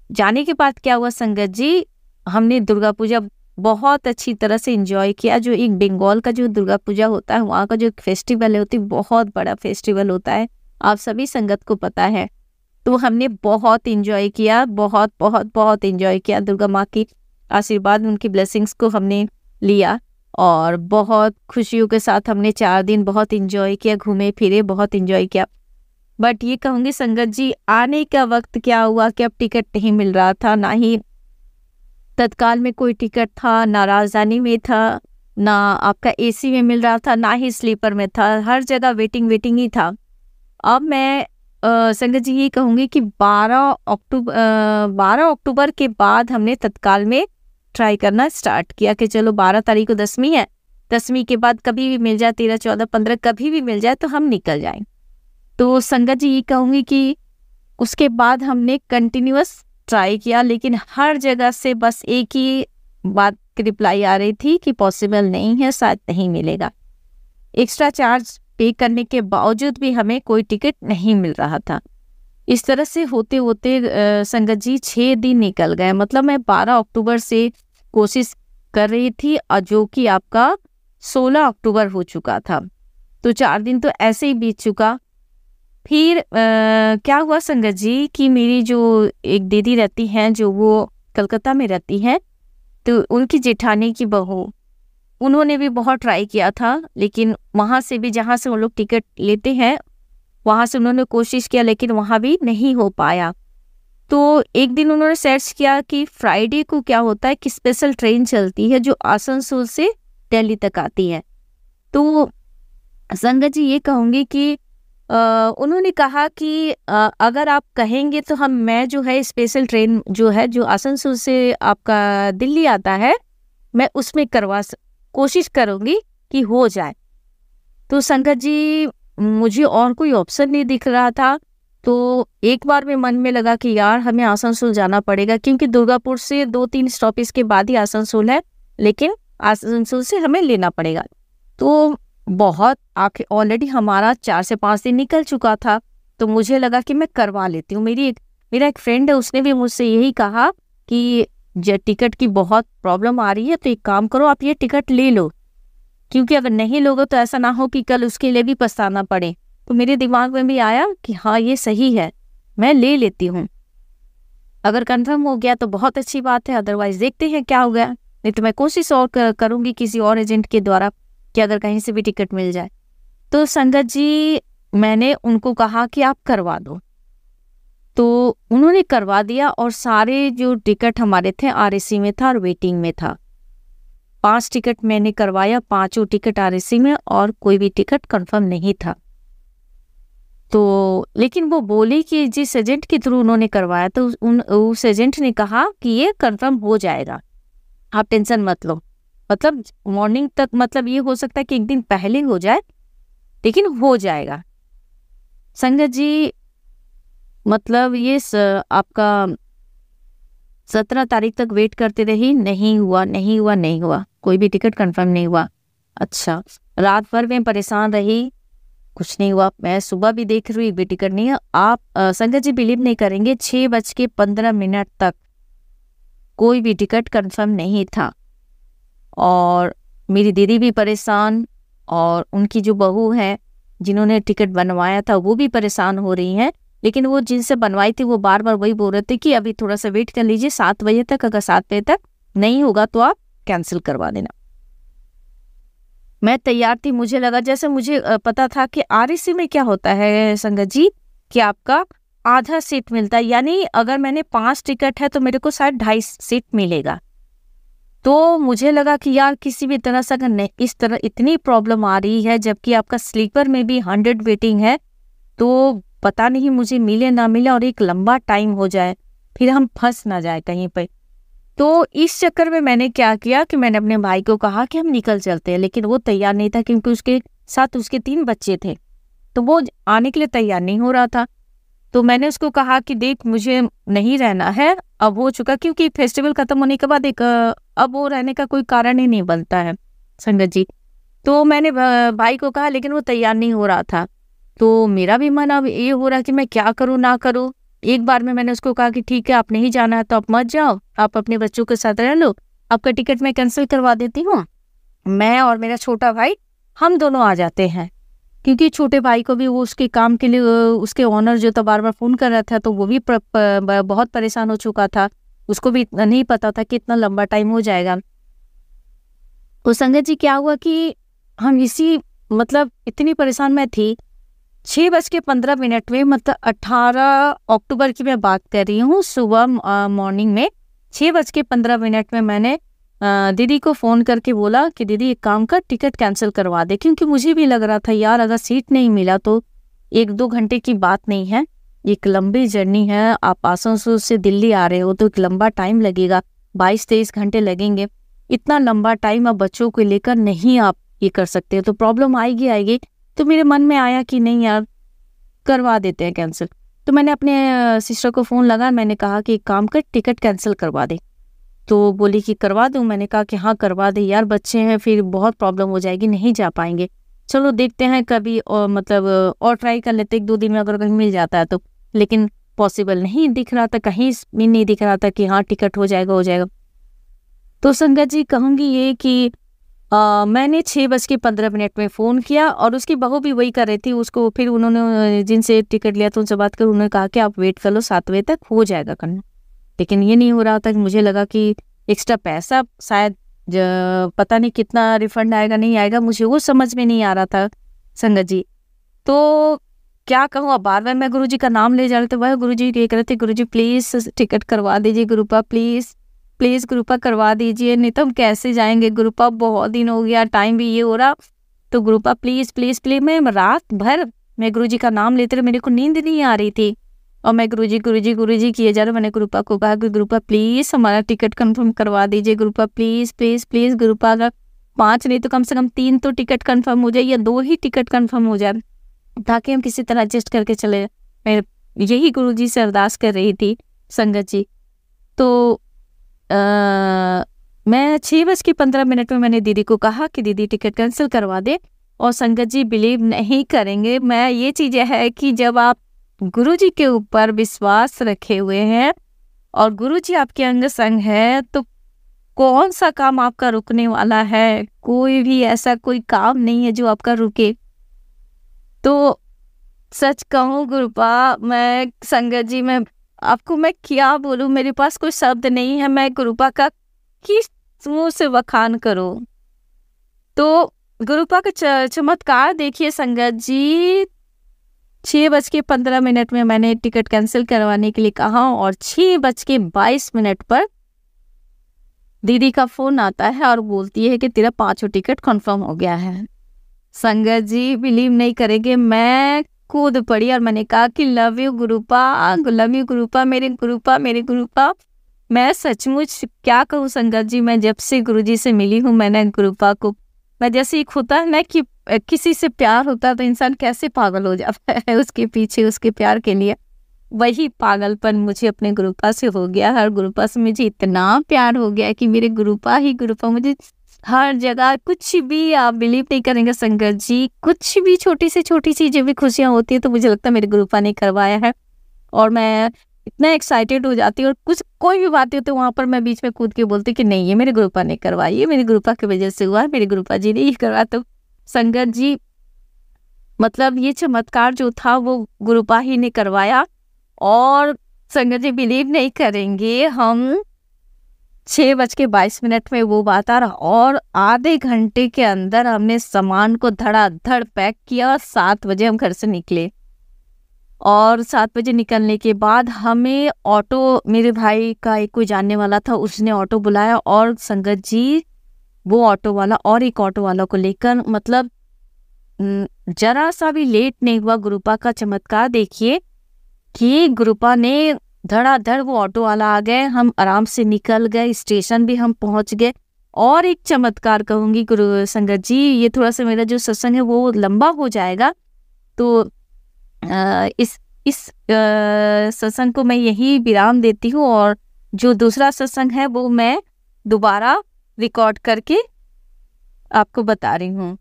जाने के बाद क्या हुआ संगत जी, हमने दुर्गा पूजा बहुत अच्छी तरह से एंजॉय किया। जो एक बंगाल का जो दुर्गा पूजा होता है, वहाँ का जो फेस्टिवल होती है, बहुत बड़ा फेस्टिवल होता है, आप सभी संगत को पता है। तो हमने बहुत एंजॉय किया, बहुत बहुत बहुत एंजॉय किया। दुर्गा माँ की आशीर्वाद, उनकी ब्लेसिंग्स को हमने लिया और बहुत खुशियों के साथ हमने 4 दिन बहुत एंजॉय किया, घूमे फिरे, बहुत एंजॉय किया। बट ये कहूँगी संगत जी, आने का वक्त क्या हुआ कि अब टिकट नहीं मिल रहा था, ना ही तत्काल में कोई टिकट था, ना राजधानी में था, ना आपका एसी में मिल रहा था, ना ही स्लीपर में था। हर जगह वेटिंग ही था। अब मैं संगत जी ये कहूँगी कि 12 अक्टूबर के बाद हमने तत्काल में ट्राई करना स्टार्ट किया कि चलो 12 तारीख को 10वीं है, 10वीं के बाद कभी भी मिल जाए, 13, 14, 15 कभी भी मिल जाए तो हम निकल जाएं। तो संगत जी ये कहूँगी कि उसके बाद हमने कंटिन्यूअस ट्राई किया, लेकिन हर जगह से बस एक ही बात की रिप्लाई आ रही थी कि पॉसिबल नहीं है, शायद नहीं मिलेगा। एक्स्ट्रा चार्ज पे करने के बावजूद भी हमें कोई टिकट नहीं मिल रहा था। इस तरह से होते होते संगत जी 6 दिन निकल गए। मतलब मैं 12 अक्टूबर से कोशिश कर रही थी और जो कि आपका 16 अक्टूबर हो चुका था। तो 4 दिन तो ऐसे ही बीत चुका। फिर क्या हुआ संगत जी कि मेरी जो एक दीदी रहती हैं, जो वो कलकत्ता में रहती हैं, तो उनकी जेठानी की बहू, उन्होंने भी बहुत ट्राई किया था, लेकिन वहाँ से भी, जहाँ से वो लोग टिकट लेते हैं, वहाँ से उन्होंने कोशिश किया लेकिन वहाँ भी नहीं हो पाया। तो एक दिन उन्होंने सर्च किया कि फ्राइडे को क्या होता है कि स्पेशल ट्रेन चलती है जो आसनसोल से दिल्ली तक आती है। तो संगत जी ये कहूँगी कि उन्होंने कहा कि अगर आप कहेंगे तो मैं जो है स्पेशल ट्रेन जो है जो आसनसोल से आपका दिल्ली आता है, मैं उसमें कोशिश करूँगी कि हो जाए। तो संगत जी मुझे और कोई ऑप्शन नहीं दिख रहा था। तो एक बार में मन में लगा कि यार हमें आसनसोल जाना पड़ेगा, क्योंकि दुर्गापुर से 2-3 स्टॉपेज के बाद ही आसनसोल है, लेकिन आसनसोल से हमें लेना पड़ेगा। तो बहुत ऑलरेडी हमारा 4 से 5 दिन निकल चुका था। तो मुझे लगा कि मैं करवा लेती हूँ। मेरा एक फ्रेंड है, उसने भी मुझसे यही कहा कि टिकट की बहुत प्रॉब्लम आ रही है, तो एक काम करो, आप ये टिकट ले लो, क्योंकि अगर नहीं लोगे तो ऐसा ना हो कि कल उसके लिए भी पछताना पड़े। तो मेरे दिमाग में भी आया कि हाँ ये सही है, मैं ले लेती हूँ। अगर कंफर्म हो गया तो बहुत अच्छी बात है, अदरवाइज देखते हैं क्या हो गया। नहीं तो मैं कोशिश और करूँगी किसी और एजेंट के द्वारा कि अगर कहीं से भी टिकट मिल जाए। तो संगत जी मैंने उनको कहा कि आप करवा दो, तो उन्होंने करवा दिया और सारे जो टिकट हमारे थे आरएसी में था और वेटिंग में था। 5 टिकट मैंने करवाया, 5 टिकट आरएसी में और कोई भी टिकट कंफर्म नहीं था। तो लेकिन वो बोले कि जिस एजेंट के थ्रू उन्होंने करवाया तो उस एजेंट ने कहा कि ये कंफर्म हो जाएगा, आप टेंशन मत लो। मतलब मॉर्निंग तक, मतलब ये हो सकता है कि एक दिन पहले हो जाए, लेकिन हो जाएगा। संगत जी मतलब ये आपका 17 तारीख तक वेट करते रही, नहीं हुआ, कोई भी टिकट कंफर्म नहीं हुआ। अच्छा, रात भर में परेशान रही, कुछ नहीं हुआ। मैं सुबह भी देख रही हूँ, एक भी टिकट नहीं है। आप संगत जी बिलीव नहीं करेंगे, 6:15 तक कोई भी टिकट कंफर्म नहीं था। और मेरी दीदी भी परेशान और उनकी जो बहू है जिन्होंने टिकट बनवाया था वो भी परेशान हो रही हैं। लेकिन वो जिनसे बनवाई थी वो बार बार वही बोल रहे थे कि अभी थोड़ा सा वेट कर लीजिए 7 बजे तक, अगर 7 बजे तक नहीं होगा तो आप कैंसिल करवा देना। मैं तैयार थी, मुझे लगा जैसे मुझे पता था कि RSC में क्या होता है संगत जी कि आपका आधा सीट मिलता है, यानी अगर मैंने 5 टिकट है तो मेरे को शायद 2.5 सीट मिलेगा। तो मुझे लगा कि यार किसी भी तरह से अगर नहीं, इस तरह इतनी प्रॉब्लम आ रही है जबकि आपका स्लीपर में भी 100 वेटिंग है, तो पता नहीं मुझे मिले ना मिले और एक लंबा टाइम हो जाए, फिर हम फंस ना जाए कहीं पे। तो इस चक्कर में मैंने क्या किया कि मैंने अपने भाई को कहा कि हम निकल चलते हैं, लेकिन वो तैयार नहीं था क्योंकि उसके साथ उसके 3 बच्चे थे, तो वो आने के लिए तैयार नहीं हो रहा था। तो मैंने उसको कहा कि देख मुझे नहीं रहना है, अब हो चुका, क्योंकि फेस्टिवल खत्म होने के बाद एक अब वो रहने का कोई कारण ही नहीं बनता है संगत जी। तो मैंने भाई को कहा, लेकिन वो तैयार नहीं हो रहा था। तो मेरा भी मन अब ये हो रहा कि मैं क्या करूँ ना करूँ। एक बार में मैंने उसको कहा कि ठीक है आप नहीं जाना है तो आप मत जाओ, आप अपने बच्चों के साथ रह लो, आपका टिकट मैं कैंसिल करवा देती हूँ, मैं और मेरा छोटा भाई हम दोनों आ जाते हैं। क्योंकि छोटे भाई को भी वो उसके काम के लिए उसके ओनर जो था बार बार फ़ोन कर रहा था, तो वो भी बहुत परेशान हो चुका था, उसको भी इतना नहीं पता था कि इतना लंबा टाइम हो जाएगा। तो संगत जी क्या हुआ कि हम इसी मतलब इतनी परेशान मैं थी, 6:15 में, मतलब 18 अक्टूबर की मैं बात कर रही हूँ, सुबह मॉर्निंग में 6:15 में मैंने दीदी को फ़ोन करके बोला कि दीदी एक काम कर, टिकट कैंसिल करवा दे। क्योंकि मुझे भी लग रहा था यार अगर सीट नहीं मिला तो 1-2 घंटे की बात नहीं है, एक लंबी जर्नी है, आप आसनसोल से दिल्ली आ रहे हो तो एक लंबा टाइम लगेगा, 22-23 घंटे लगेंगे, इतना लंबा टाइम आप बच्चों को लेकर नहीं आप ये कर सकते, तो प्रॉब्लम आएगी। तो मेरे मन में आया कि नहीं यार करवा देते हैं कैंसिल। तो मैंने अपने सिस्टर को फ़ोन लगा, मैंने कहा कि एक काम कर टिकट कैंसिल करवा दे। तो बोली कि करवा दूँ, मैंने कहा कि हाँ करवा दे यार, बच्चे हैं फिर बहुत प्रॉब्लम हो जाएगी, नहीं जा पाएंगे, चलो देखते हैं कभी और मतलब और ट्राई कर लेते 1-2 दिन में अगर कहीं मिल जाता है तो। लेकिन पॉसिबल नहीं दिख रहा था, कहीं भी नहीं दिख रहा था कि हाँ टिकट हो जाएगा। तो संगत जी कहूँगी ये कि मैंने 6:15 में फ़ोन किया और उसकी बहू भी वही कर रही थी, उसको फिर उन्होंने जिनसे टिकट लिया था उनसे बात कर, उन्होंने कहा कि आप वेट कर लो, 7 बजे तक हो जाएगा करना। लेकिन ये नहीं हो रहा था कि मुझे लगा कि एक्स्ट्रा पैसा शायद पता नहीं कितना रिफंड आएगा नहीं आएगा, मुझे वो समझ में नहीं आ रहा था संगत जी। तो क्या कहूँ, अब बार बार मैं गुरुजी का नाम ले जा रहे थे, वह गुरुजी ये कह रहे थे गुरुजी प्लीज़ टिकट करवा दीजिए, गुरुपा प्लीज़ गुरुपा करवा दीजिए, नहीं तो हम कैसे जाएंगे गुरुपा, बहुत दिन हो गया, टाइम भी ये हो रहा, तो गुरुपा प्लीज़। मैं रात भर मैं गुरुजी का नाम लेते रहे, मेरे को नींद नहीं आ रही थी और मैं गुरुजी किए जा रहे। मैंने गुरुपा को कहा कि गुरुपा प्लीज़ हमारा टिकट कंफर्म करवा दीजिए, गुरुपा प्लीज़ गुरुपा, अगर 5 नहीं तो कम से कम 3 तो टिकट कंफर्म हो जाए या 2 ही टिकट कंफर्म हो जाए ताकि हम किसी तरह एडजस्ट करके चले। मैं यही गुरुजी से अरदास कर रही थी संगत जी। तो मैं 6:15 में मैंने दीदी को कहा कि दीदी टिकट कैंसिल करवा दे। और संगत जी बिलीव नहीं करेंगे, मैं ये चीज़ है कि जब आप गुरुजी के ऊपर विश्वास रखे हुए हैं और गुरुजी आपके अंग संग है तो कौन सा काम आपका रुकने वाला है, कोई भी ऐसा कोई काम नहीं है जो आपका रुके। तो सच कहूँ गुरुपा, मैं संगत जी मैं आपको मैं क्या बोलूँ, मेरे पास कोई शब्द नहीं है, मैं गुरुपा का किस मुँह से बखान करूँ। तो गुरुपा का चमत्कार देखिए संगत जी, 6:15 में मैंने टिकट कैंसिल करवाने के लिए कहा और 6:22 पर दीदी का फ़ोन आता है और बोलती है कि तेरा 5 टिकट कंफर्म हो गया है। संगत जी बिलीव नहीं करेंगे, मैं कूद पड़ी और मैंने कहा कि लव यू गुरुपा, मेरे गुरुपा। मैं सचमुच क्या कहूँ संगत जी, मैं जब से गुरुजी से मिली हूँ मैंने गुरुपा को, मैं जैसे एक होता है ना कि किसी से प्यार होता है तो इंसान कैसे पागल हो जाता है उसके पीछे, उसके प्यार के लिए, वही पागलपन मुझे अपने गुरुपा से हो गया। हर गुरुपा से मुझे इतना प्यार हो गया कि मेरे गुरुपा मुझे हर जगह, कुछ भी आप बिलीव नहीं करेंगे संगत जी, कुछ भी छोटी से छोटी चीज़ें भी खुशियाँ होती है तो मुझे लगता है मेरे गुरुपा ने करवाया है और मैं इतना एक्साइटेड हो जाती हूँ। और कुछ कोई भी बात हो तो वहाँ पर मैं बीच में कूद के बोलती कि नहीं ये मेरे गुरुपा ने करवाई, ये मेरे गुरुपा की वजह से हुआ, मेरे गुरुपा जी ने ये करवाया। तो संगत जी मतलब ये चमत्कार जो था वो गुरुपा ही ने करवाया और संगत जी बिलीव नहीं करेंगे, हम 6:22 में वो बात आ रहा और आधे घंटे के अंदर हमने सामान को धड़ाधड़ पैक किया और 7 बजे हम घर से निकले। और 7 बजे निकलने के बाद हमें ऑटो, मेरे भाई का एक कोई जानने वाला था, उसने ऑटो बुलाया और संगत जी वो ऑटो वाला और एक ऑटो वाला को लेकर, मतलब जरा सा भी लेट नहीं हुआ। गुरुपा का चमत्कार देखिए कि गुरुपा ने धड़ाधड़ वो ऑटो वाला आ गए, हम आराम से निकल गए, स्टेशन भी हम पहुंच गए। और एक चमत्कार कहूंगी गुरु संगत जी, ये थोड़ा सा मेरा जो सत्संग है वो लंबा हो जाएगा, तो इस सत्संग को मैं यही विराम देती हूँ और जो दूसरा सत्संग है वो मैं दोबारा रिकॉर्ड करके आपको बता रही हूँ।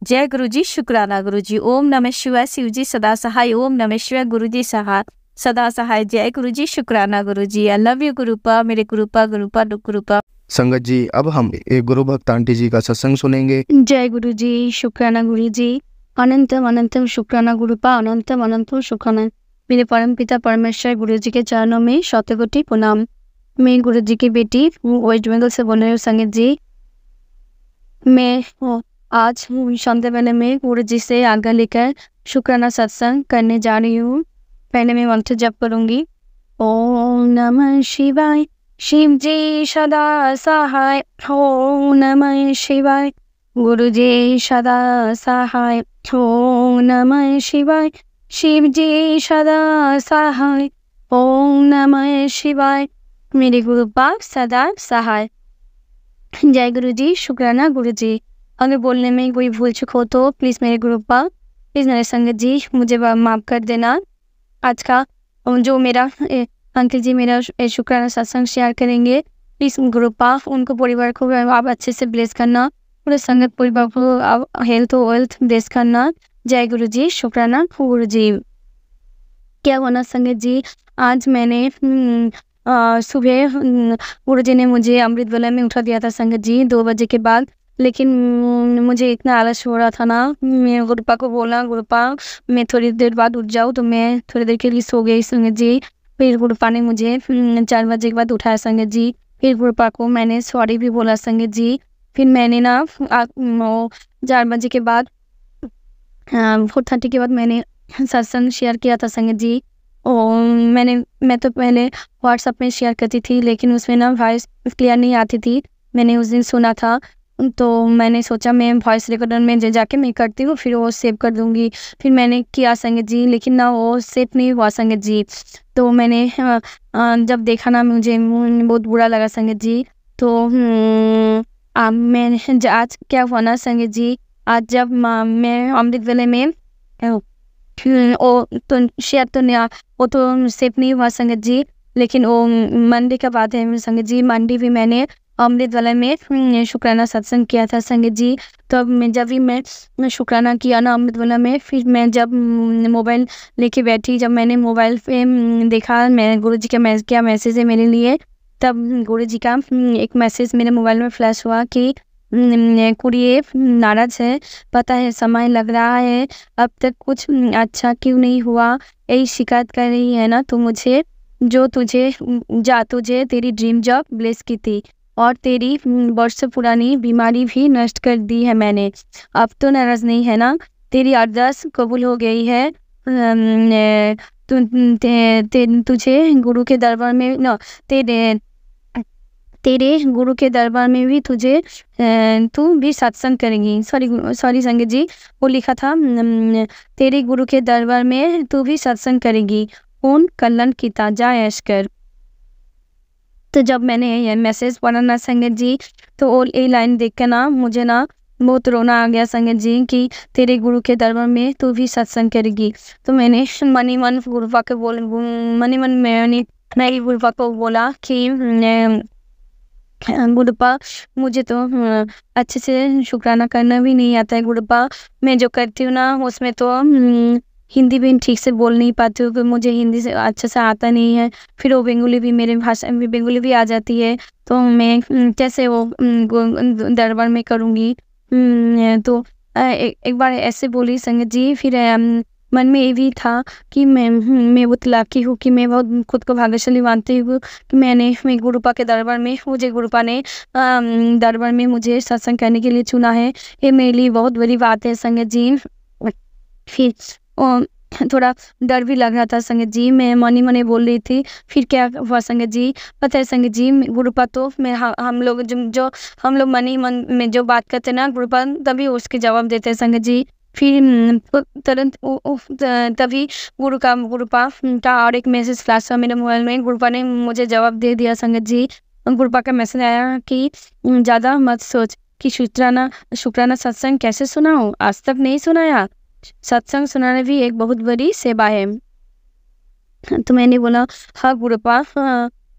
जय गुरुजी, शुक्राना गुरुजी। ओम नमः शिवाय, शिवजी सदा सहाय। ओम नमः शिवाय, गुरुजी सदा सहाय। जय गुरुजी, शुक्राना गुरुजी। आई लव यू गुरुपा, मेरे गुरुपा गुरुपा। संगत जी, अब हम एक गुरु भक्त आंटी जी का सत्संग सुनेंगे। जय गुरु जी, शुक्राना गुरु जी। अनंतम अनंतम शुक्राना गुरुपा, अनंतम अनंतम शुक्राना। मेरे परम पिता परमेश्वर गुरु जी के चरणों में शतकोटि प्रणाम। मैं गुरु जी की बेटी वेस्ट बंगाल से बोल रही हूँ संगत जी। मैं आज संध्या बेले में गुरु जी से आज्ञा लेकर शुक्राना सत्संग करने जा रही हूँ। पहले मैं मंत्र जप करूंगी। ओम नमः शिवाय, शिव जी सदा सहाय। ओम नमः शिवाय, गुरु जी सदा सहाय। ओम नमः शिवाय, शिव जी सदा सहाय। ओम नमः शिवाय, मेरे गुरु पाक सदा सहाय। जय गुरु जी, शुक्राना गुरु जी। अगर बोलने में कोई भूल चूक हो तो प्लीज़ मेरे गुरु पाक, प्लीज़ मेरे संगत जी मुझे माफ़ कर देना। आज का जो मेरा अंकल जी मेरा शुक्राना सत्संग शेयर करेंगे, प्लीज़ गुरु पाक उनको परिवार को आप अच्छे से ब्लेस करना, पूरे संगत परिवार को आप हेल्थ वेल्थ ब्लेस करना। जय गुरु जी, शुक्राना गुरु जी। क्या हुआ संगत जी, आज मैंने सुबह गुरु जी ने मुझे अमृत वेला में उठा दिया था संगत जी 2 बजे के बाद, लेकिन मुझे इतना आलस हो रहा था ना, मैं गुरुपा को बोला गुरुपा मैं थोड़ी देर बाद उठ जाऊँ, तो मैं थोड़ी देर के लिए सो गई संगत जी। फिर गुरुपा ने मुझे 4 बजे के बाद उठाया संगत जी। फिर गुरुपा को मैंने सॉरी भी बोला संगत जी। फिर मैंने ना 4 बजे के बाद 4:30 के बाद मैंने सत्संग शेयर किया था संगत जी। और मैं तो पहले व्हाट्सएप में शेयर करती थी, लेकिन उसमें ना वॉइस क्लियर नहीं आती थी। मैंने उस दिन सुना था, तो मैंने सोचा मैं वॉइस रिकॉर्डर में जाके मैं करती हूँ, फिर वो सेव कर दूँगी। फिर मैंने किया संगत जी, लेकिन ना वो सेव नहीं हुआ संगत जी। तो मैंने जब देखा ना मुझे बहुत बुरा लगा संगत जी। तो मैं आज क्या हुआ ना संगत जी, आज जब मैं अमृत वेले में वो तो शेयर तो नहीं, वो तो सेव नहीं हुआ संगत जी, लेकिन वो मंडे का बात है संगत जी। मंडे भी मैंने अमृत वेला में शुक्राना सत्संग किया था संगत जी। तो जब भी मैं शुक्राना किया ना अमृत वेला में, फिर मैं जब मोबाइल लेके बैठी, जब मैंने मोबाइल पे देखा मैं गुरु जी का क्या मैसेज है मेरे लिए, तब गुरु जी का एक मैसेज मेरे मोबाइल में फ्लैश हुआ कि कुड़िए नाराज है, पता है समय लग रहा है, अब तक कुछ अच्छा क्यों नहीं हुआ, यही शिकायत कर रही है ना। तो मुझे जो तुझे तेरी ड्रीम जॉब ब्लेस की थी और तेरी वर्ष पुरानी बीमारी भी नष्ट कर दी है मैंने, अब तो नाराज नहीं है ना, तेरी अरदास कबूल हो गई है। तुझे गुरु के दरबार में न तेरे गुरु के दरबार में भी तू भी सत्संग करेंगी। सॉरी संगत जी, वो लिखा था तेरे गुरु के दरबार में तू भी सत्संग करेगी, उन कल्याण की ताजा ऐश कर। तो जब मैंने ये मैसेज पढ़ा ना संगत जी, तो वो ये लाइन देख के ना मुझे ना बहुत रोना आ गया संगत जी कि तेरे गुरु के दरबार में तू भी सत्संग करेगी। तो मैंने मनी मन गुरुपा को मैं गुरुपा को बोला कि गुरुपा मुझे तो अच्छे से शुक्राना करना भी नहीं आता है गुरुपा, मैं जो करती हूँ ना उसमें तो हिंदी भी ठीक से बोल नहीं पाती हूँ, मुझे हिंदी से अच्छे से आता नहीं है। फिर वो बेंगोली भी, मेरे भाषा में बेंगोली भी आ जाती है, तो मैं कैसे वो दरबार में करूँगी। तो एक बार ऐसे बोली संगत जी। फिर मन में ये भी था कि मैं वो तलाकी हूँ, कि मैं बहुत खुद को भाग्यशाली मानती हूँ कि मैं गुरुपा के दरबार में, मुझे गुरुपा ने दरबार में मुझे सत्संग करने के लिए चुना है। ये मेरे लिए बहुत बड़ी बात है संगत जी। फिर थोड़ा डर भी लग रहा था संगत जी, मैं मनी मनी बोल रही थी। फिर क्या हुआ संगत जी, पता है संगत जी, गुरुपा तो मैं हम लोग जो हम लोग मनी मन में जो बात करते ना, गुरुपा तभी उसके जवाब देते हैं संगत जी। फिर तुरंत तभी गुरुपा का और एक मैसेज फ्लैश हुआ मेरे मोबाइल में। गुरुपा ने मुझे जवाब दे दिया संगत जी। गुरुपा का मैसेज आया कि ज़्यादा मत सोच कि शुक्राना सत्संग कैसे सुनाऊं, आज तक नहीं सुनाया। सत्संग सुनाना भी एक बहुत बड़ी सेवा है। तो मैंने बोला हाँ गुरुपा,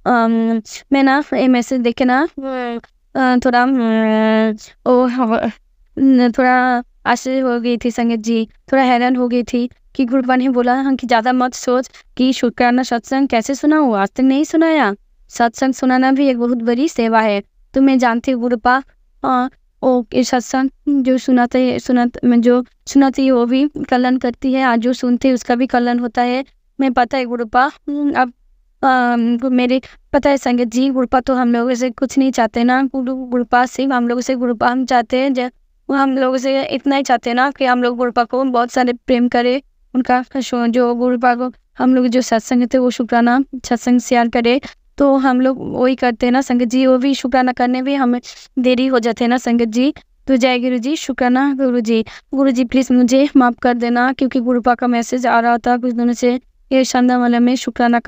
मैं ना ये मैसेज देखे ना थोड़ा थोड़ा आश्चर्य हो गई थी संगत जी, थोड़ा हैरान हो गई थी कि गुरुपा ने बोला हाँ कि ज़्यादा मत सोच कि शुक्राना सत्संग कैसे सुनाऊं, आज तक नहीं सुनाया। सत्संग सुनाना भी एक बहुत बड़ी सेवा है। तो मैं जानती हूँ गुरुपा, सत्संग जो जो सुनाती है वो भी कल्याण करती है, आज जो सुनते हैं उसका भी कल्याण होता है। मैं पता है गुरुपा, अब मेरे पता है संगत जी, गुरुपा तो हम लोगों से कुछ नहीं चाहते ना, गुरुपा सिर्फ हम लोगों से, गुरुपा हम चाहते हैं हम लोगों से इतना ही चाहते हैं ना कि हम लोग गुरुपा को बहुत सारे प्रेम करें, उनका जो गुरुपा को हम लोग जो सत्संग थे वो शुक्राना सत्संग शेयर करे। तो हम लोग वही करते हैं ना संगत जी, वो भी शुक्राना करने में हमें देरी हो जाते हैं ना संगत जी। तो जय गुरु जी, शुक्राना गुरु जी प्लीज़ मुझे माफ़ कर देना, क्योंकि गुरुपा का मैसेज आ रहा था कुछ दिनों से, ये संध्या में शुक्राना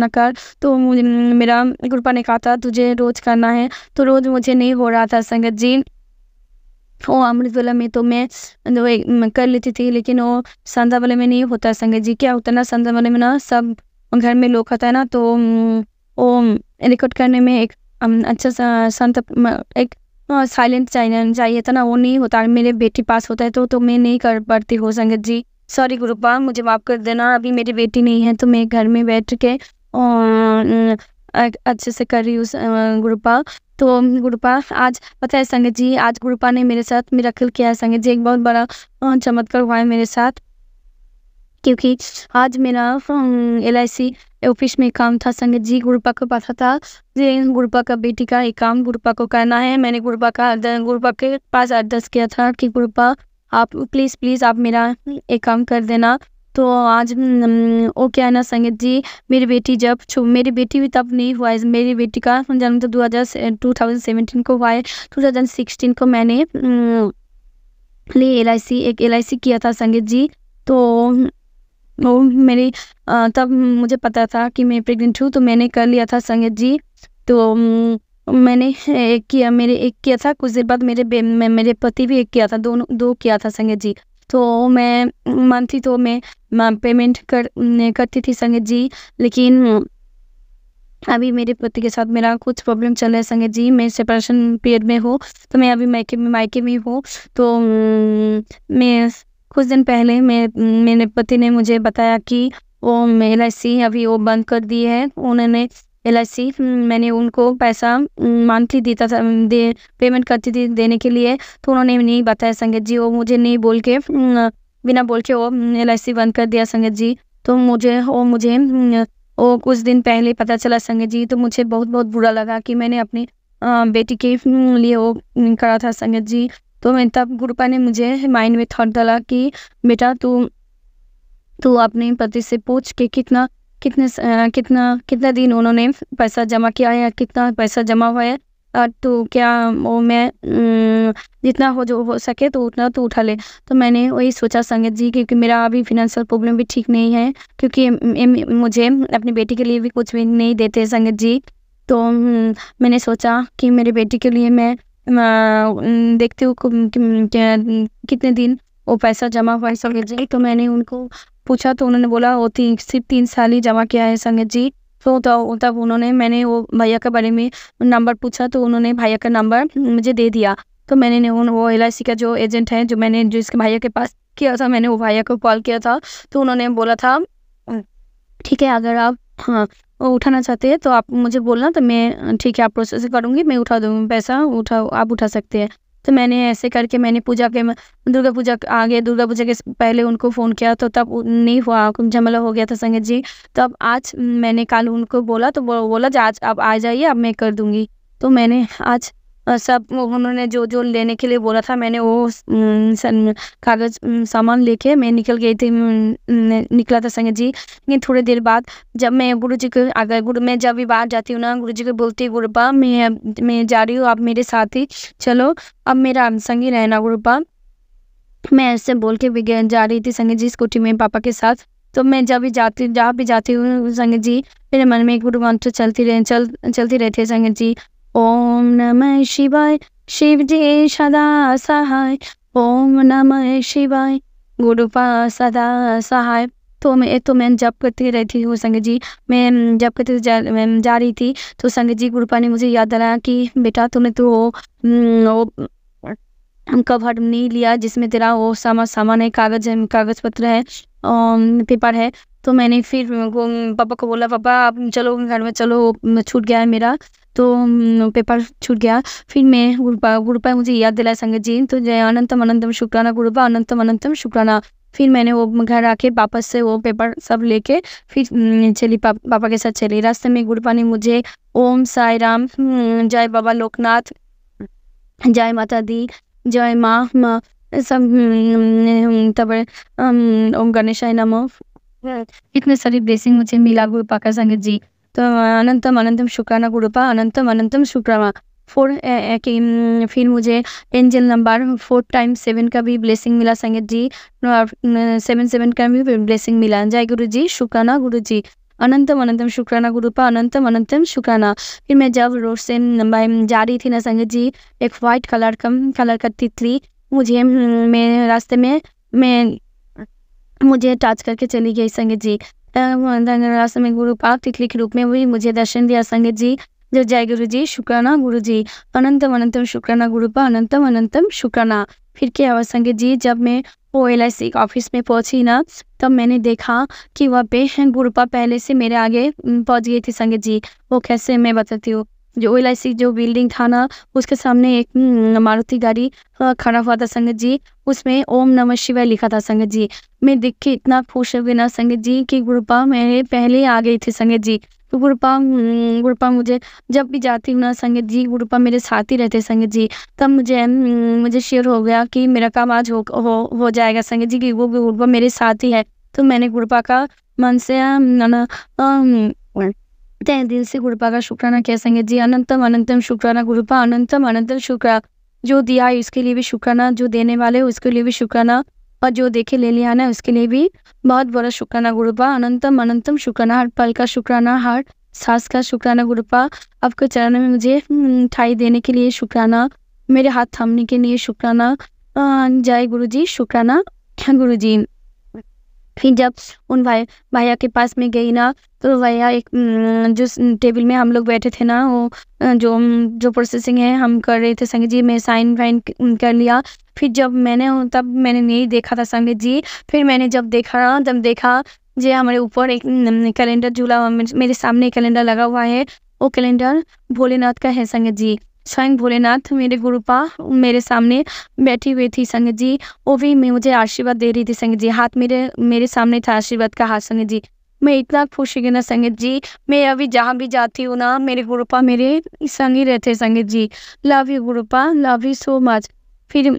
कर। तो मुझे मेरा गुरुपा ने कहा था तुझे रोज़ करना है, तो रोज़ मुझे नहीं हो रहा था संगत जी। वो अमृत वाला में तो मैं कर लेती थी, लेकिन वो संध्या वाले में नहीं होता संगत जी। क्या होता है ना, संध्या वाले में ना सब घर में लोग होता है ना, तो वो रिकॉर्ड करने में एक अच्छा सा शांत एक साइलेंट चाहिए था ना, वो नहीं होता। मेरे बेटी पास होता है तो मैं नहीं कर पाती हूँ संगत जी। सॉरी गुरुपा, मुझे माफ़ कर देना। अभी मेरी बेटी नहीं है तो मैं घर में बैठ के अच्छे से कर रही हूँ गुरुपा। तो गुरुपा आज पता है संगत जी, आज गुरुपा ने मेरे साथ मिरेकल किया है संगत जी, एक बहुत बड़ा चमत्कार हुआ है मेरे साथ। क्योंकि आज मेरा LIC ऑफिस में काम था संगत जी, गुरुपा को पता था गुरुपा का बेटी का एक काम गुरुपा को करना है। मैंने गुरुपा के पास आदेश किया था कि गुरुपा आप प्लीज़ आप मेरा एक काम कर देना। तो आज वो क्या है ना संगत जी, मेरी बेटी भी तब नहीं हुआ है, मेरी बेटी का जन्म तो 2017 को हुआ है। 2016 को मैंने एक LIC किया था संगत जी। तो वो मेरी तब मुझे पता था कि मैं प्रेग्नेंट हूँ, तो मैंने कर लिया था संगत जी। तो मैंने एक किया था, कुछ देर बाद मेरे पति भी एक किया था, दो किया था संगत जी। तो मैं मानती तो मैं पेमेंट करती थी संगत जी, लेकिन अभी मेरे पति के साथ मेरा कुछ प्रॉब्लम चल रहा है संगत जी। मैं सेपरेशन पीरियड में हूँ, तो मैं अभी मायके में हूँ। तो मैं कुछ दिन पहले मेरे पति ने मुझे बताया कि वो LIC अभी वो बंद कर दी है। उन्होंने LIC मैंने उनको पैसा मंथली देता था, पेमेंट करती थी देने के लिए, तो उन्होंने नहीं बताया संगत जी। वो मुझे नहीं बोल के बिना बोल के वो LIC बंद कर दिया संगत जी। तो मुझे वो कुछ दिन पहले पता चला संगत जी, तो मुझे बहुत बहुत बुरा लगा कि मैंने अपनी बेटी के लिए वो करा था संगत जी। तो मैं तब गुरुपा ने मुझे माइंड में थॉट डाला कि बेटा तू अपने पति से पूछ के कितना दिन उन्होंने पैसा जमा किया है, कितना पैसा जमा हुआ है, तो क्या वो मैं जितना हो सके तो उतना तो उठा ले। तो मैंने वही सोचा संगत जी, क्योंकि मेरा अभी फिनेंशियल प्रॉब्लम भी ठीक नहीं है, क्योंकि मुझे अपनी बेटी के लिए भी कुछ भी नहीं देते संगत जी। तो मैंने सोचा कि मेरी बेटी के लिए मैं देखती हूँ कितने दिन वो पैसा जमा हुआ है संगत जी। तो मैंने उनको पूछा, तो उन्होंने बोला वो सिर्फ 3 साल ही जमा किया है संगत जी। तो तब मैंने वो भैया के बारे में नंबर पूछा, तो उन्होंने भैया का नंबर मुझे दे दिया। तो मैंने वो LIC का जो एजेंट है जो इसके भैया के पास किया था, मैंने वो भैया को कॉल किया था। तो उन्होंने बोला था ठीक है, अगर आप उठाना चाहते हैं तो आप मुझे बोलना, तो मैं ठीक है आप प्रोसेस करूँगी, मैं उठा दूँगी पैसा, आप उठा सकते हैं। तो मैंने ऐसे करके मैंने दुर्गा पूजा आगे दुर्गा पूजा के पहले उनको फ़ोन किया, तो तब नहीं हुआ, कुछ झमेला हो गया था संगत जी। तब आज मैंने कल उनको बोला, तो वो बोला जो आज आप आ जाइए, अब मैं कर दूँगी। तो मैंने आज सब उन्होंने जो लेने के लिए बोला था, मैंने वो कागज़ सामान लेके मैं निकल गई थी, निकला था संगत जी। लेकिन थोड़ी देर बाद जब मैं गुरुजी को अगर मैं जब भी बाहर जाती हूँ ना, गुरुजी को बोलती हूँ, गुरुपा मैं जा रही हूँ, आप मेरे साथ ही चलो, अब मेरा संगी रहना गुरुपा। मैं ऐसे बोल के भी जा रही थी संगत जी स्कूटी में पापा के साथ। तो मैं जहाँ भी जाती हूँ संगत जी, मेरे मन में गुरु मंत्र चलती रहती है संगत जी। ओम नमः शिवाय, शिव जी सदा सहाय। ओम नमः शिवाय, गुरुपा सदा सहाय। तो मैं जप करती रहती हूँ संगत जी। मैं जप करते मैं जा रही थी, तो संगत जी गुरुपा ने मुझे याद दिलाया कि बेटा तूने तो वो कवर नहीं लिया जिसमें तेरा वो सामान है, कागज पत्र है, पेपर है। तो मैंने फिर पापा को बोला, पापा आप चलो घर में चलो, छूट गया है मेरा, तो पेपर छूट गया। फिर मैं गुरुपा मुझे याद दिलाया संगत जी। तो जय अनंतम अनंतम शुक्राना गुरुपा, अनंतम अनंतम शुक्राना। फिर मैंने वो घर आके वापस से वो पेपर सब लेके फिर चली पापा के साथ चली। रास्ते में गुरुपा ने मुझे ओम साई राम, जय बाबा लोकनाथ, जय माता दी, जय माँ सब, तब ओम गणेशाय नमः, इतने सारी ब्लेसिंग मुझे मिला गुरुपा का संगत जी। तो अनंतम अनंतम शुक्राना गुरुपा, अनंतम अनंतम शुक्राना। फिर मुझे एंजल नंबर 4 टाइम्स 7 का भी ब्लेसिंग मिला संगत जी, 7 का भी ब्लेसिंग मिला। जय गुरु जी, शुक्राना गुरु जी, अनंतम अनंतम शुक्राना गुरुपा, अनंतम अनंतम शुक्राना। फिर मैं जब रोड से जा रही थी ना संगत जी, एक वाइट कलर का तितली मुझे मैं रास्ते में मुझे टच करके चली गई संगत जी। रास्ते में गुरुपा तितली के रूप में भी मुझे दर्शन दिया संगत जी। जय गुरु जी, शुक्राना गुरु जी, अनंतम अनंतम शुक्राना गुरुपा, अनंतम अनंतम शुक्राना। फिर क्या हुआ संगत जी, जब मैं वो LIC ऑफिस में पहुंची ना, तब मैंने देखा कि वहाँ पे गुरुपा पहले से मेरे आगे पहुंच गई थी संगत जी। वो कैसे मैं बताती हूँ। जो LIC जो बिल्डिंग था ना, उसके सामने एक मारुति गाड़ी खड़ा हुआ था संगत जी, उसमें ओम नमः शिवाय लिखा था संगत जी। मैं देख के इतना खुश हो गई ना संगत जी कि गुरुपा मेरे पहले आ गई थी संगत जी। तो गुरुपा मुझे जब भी जाती हूँ ना संगत जी, गुरुपा मेरे साथ ही रहते संगत जी। तब मुझे शेयर हो गया कि मेरा काम आज हो जाएगा संगत जी, कि वो गुरुपा मेरे साथ ही है। तो मैंने गुरुपा का मन से तहे दिल से गुरुपा का शुक्राना किया संगत जी। अनंतम अनंतम शुक्राना गुरुपा, अनंतम अनंतम शुक्राना। जो दिया है उसके लिए भी शुक्राना, जो देने वाले उसके लिए भी शुक्राना, और जो देखे ले लिया ना उसके लिए भी बहुत बड़ा शुक्राना गुरुपा, अनंतम अनंतम शुक्राना। हर पल का शुक्राना, हर सांस का शुक्राना गुरुपा। आपके चरणों में मुझे ठाई देने के लिए शुक्राना, मेरे हाथ थामने के लिए शुक्राना। जय गुरु जी, शुक्राना गुरु जी। फिर जब उन भैया के पास में गई ना, तो भैया एक जो टेबल में हम लोग बैठे थे ना, वो जो प्रोसेसिंग है हम कर रहे थे संगत जी। मैं साइन वाइन कर लिया। फिर जब तब मैंने नहीं देखा था संगत जी। फिर मैंने जब देखा जे हमारे ऊपर एक कैलेंडर झूला हुआ, मेरे सामने कैलेंडर लगा हुआ है। वो कैलेंडर भोलेनाथ का है संगत जी। स्वयं भोलेनाथ मेरे गुरुपा मेरे सामने बैठी हुई थी संगत जी। वो भी मुझे आशीर्वाद दे रही थी संगत जी। हाथ मेरे सामने था, आशीर्वाद का हाथ संगत जी। मैं इतना खुश हुई ना संगत जी। मैं अभी जहाँ भी जाती हूँ ना, मेरे गुरुपा मेरे संग ही रहते संगत जी। Love you Gurupa, love you so much. फिर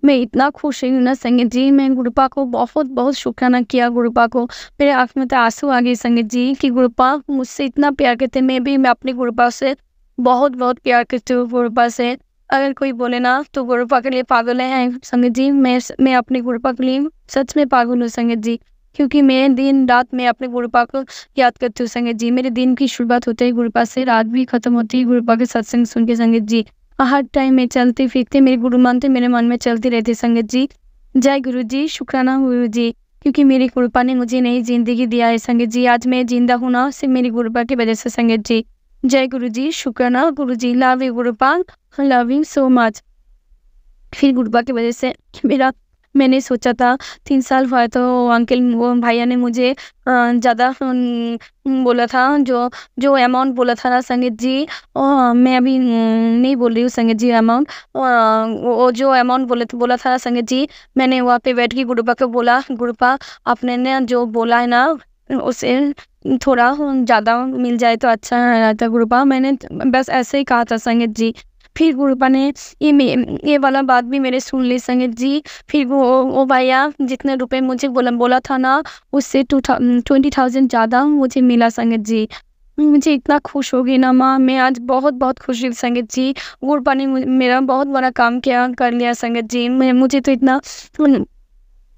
मैं इतना खुश हुई ना संगत जी। मैं गुरुपा को बहुत शुक्राना किया गुरुपा को। मेरे आँख में तो आंसू आ गए संगत जी कि गुरुपा मुझसे इतना प्यार करते। मैं अपने गुरुपा से बहुत प्यार करती हूँ गुरुपा से। अगर कोई बोले ना तो गुरुपा के लिए पागल है संगत जी। मैं अपने गुरुपा के लिए सच में पागल हूँ संगत जी, क्योंकि मैं दिन रात मैं अपने गुरुपा को याद करती हूँ संगत जी। मेरे दिन की शुरुआत होते ही गुरुपा से, रात भी खत्म होती है गुरुपा के सत्संग सुन के संगत जी। हर टाइम में चलते फिरते मेरे गुरु मानते मेरे मन में चलती रहती संगत जी। जय गुरु जी, शुक्राना गुरु जी, क्योंकि मेरी गुरुपा ने मुझे नई जिंदगी दिया है संगत जी। आज मैं जिंदा हूँ ना, सिर्फ मेरी गुरुपा की वजह से संगत जी। जय गुरु जी, शुक्राना गुरु जी, love you Gurupa, love you so much. फिर गुरुपा की वजह से मैंने सोचा था 3 साल हुआ है, तो अंकल वो भैया ने मुझे ज़्यादा बोला था, जो जो अमाउंट बोला था ना संगीत जी, मैं अभी नहीं बोल रही हूँ संगीत जी अमाउंट। वो जो अमाउंट बोला था ना संगीत जी, मैंने वहाँ पे बैठ के गुरुपा को बोला, गुरुपा आपने ना जो बोला है ना उससे थोड़ा ज़्यादा मिल जाए तो अच्छा रहता गुरुपा, मैंने बस ऐसे ही कहा था संगीत जी। फिर गुरुपा ने ये वाला बात भी मेरे सुन ली संगीत जी। फिर वो भैया जितने रुपए मुझे बोला था ना, उससे 20,000 ज़्यादा मुझे मिला संगीत जी। मुझे इतना खुश हो गई ना माँ, मैं आज बहुत बहुत खुश हुई संगीत जी। गुरुपा ने मेरा बहुत बड़ा काम कर लिया संगीत जी। मुझे तो इतना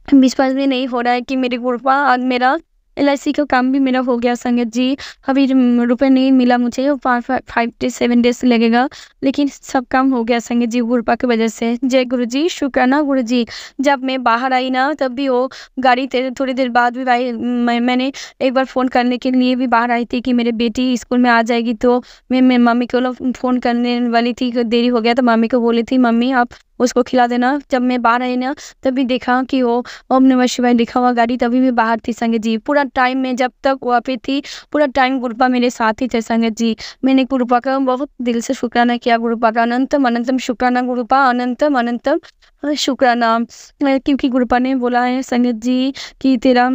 विश्वास भी नहीं हो रहा है कि मेरे गुरुपा आज मेरा LIC का काम भी मेरा हो गया संगीत जी। अभी रुपए नहीं मिला मुझे, 5 डेज 7 डेज लगेगा, लेकिन सब काम हो गया संगीत जी गुरुपा की वजह से। जय गुरु जी, शुक्राना गुरु जी। जब मैं बाहर आई ना, तब भी वो गाड़ी थोड़ी देर बाद भी भाई मैंने एक बार फ़ोन करने के लिए भी बाहर आई थी कि मेरी बेटी स्कूल में आ जाएगी, तो मैं मम्मी को फ़ोन करने वाली थी, देरी हो गया तो मम्मी को बोली थी मम्मी आप उसको खिला देना। जब मैं बाहर आई ना, तभी देखा कि वो ओम नमः शिवाय लिखा हुआ गाड़ी, तभी मैं बाहर थी संगत जी। पूरा टाइम में जब तक वहाँ पे थी, पूरा टाइम गुरुपा मेरे साथ ही थे संगत जी। मैंने गुरुपा का बहुत दिल से शुक्राना किया, गुरुपा का अनंतम अनंतम शुक्राना, गुरुपा अनंतम अनंतम शुक्राना। क्योंकि गुरुपा ने बोला है संगत जी कि तेरा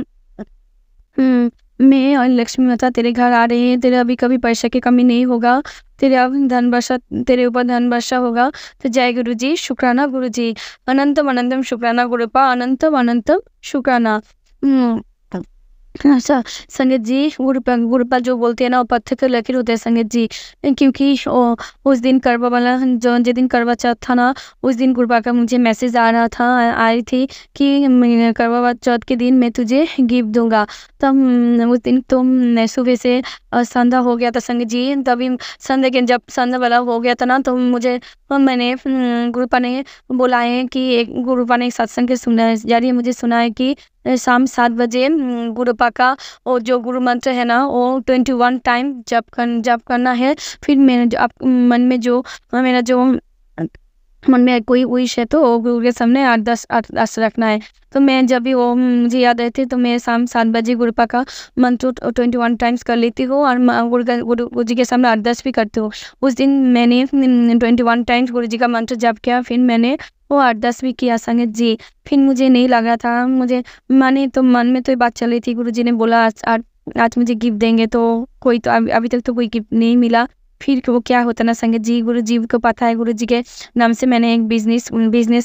मैं और लक्ष्मी माता तेरे घर आ रहे हैं, तेरे अभी कभी पैसे की कमी नहीं होगा, तेरे अब धन वर्षा, तेरे ऊपर धन वर्षा होगा। तो जय गुरु जी, शुक्राना गुरु जी, अनंतम अनंतम शुक्राना गुरुपा, अनंतम अनंतम शुक्राना। अच्छा संगत जी, गुरुपा जो बोलते हैं ना, वो पत्थर के लकीर होते हैं संगत जी। क्योंकि उस दिन करवा वाला जो दिन करवा चौथ था ना, उस दिन गुरुपा का मुझे मैसेज आ रहा था, आई थी कि करवा चौथ के दिन मैं तुझे गिफ्ट दूंगा। तब उस दिन तो सुबह से संध्या हो गया था संगत जी। तभी संध्या के जब संध्या वाला हो गया था ना, तो मैंने गुरुपा ने बोला है कि गुरुपा ने एक सत्संग के सुना जरिए मुझे सुना है कि शाम 7 बजे गुरुपा का वो जो गुरु मंत्र है ना, वो 21 टाइम जप करना है। फिर मेरे मन में जो मेरा जो मन में कोई विश है, तो वो गुरु के सामने 8-10 रखना है। तो मैं जब भी वो मुझे याद रहती, तो मैं शाम 7 बजे गुरुपा का मंत्र 21 टाइम्स कर लेती हूँ, और गुरु जी के सामने 8-10 भी करती हूँ। उस दिन मैंने 21 टाइम्स गुरु जी का मंत्र जप किया, फिर मैंने वो 8-10 भी किया संगत जी। फिर मुझे नहीं लगा था, मुझे मन में तो ये बात चल रही थी, गुरु जी ने बोला आज मुझे गिफ्ट देंगे, तो कोई तो अभी तक तो कोई गिफ्ट नहीं मिला। फिर वो क्या होता ना संगत जी, गुरु जी को पता है, गुरु जी के नाम से मैंने एक बिजनेस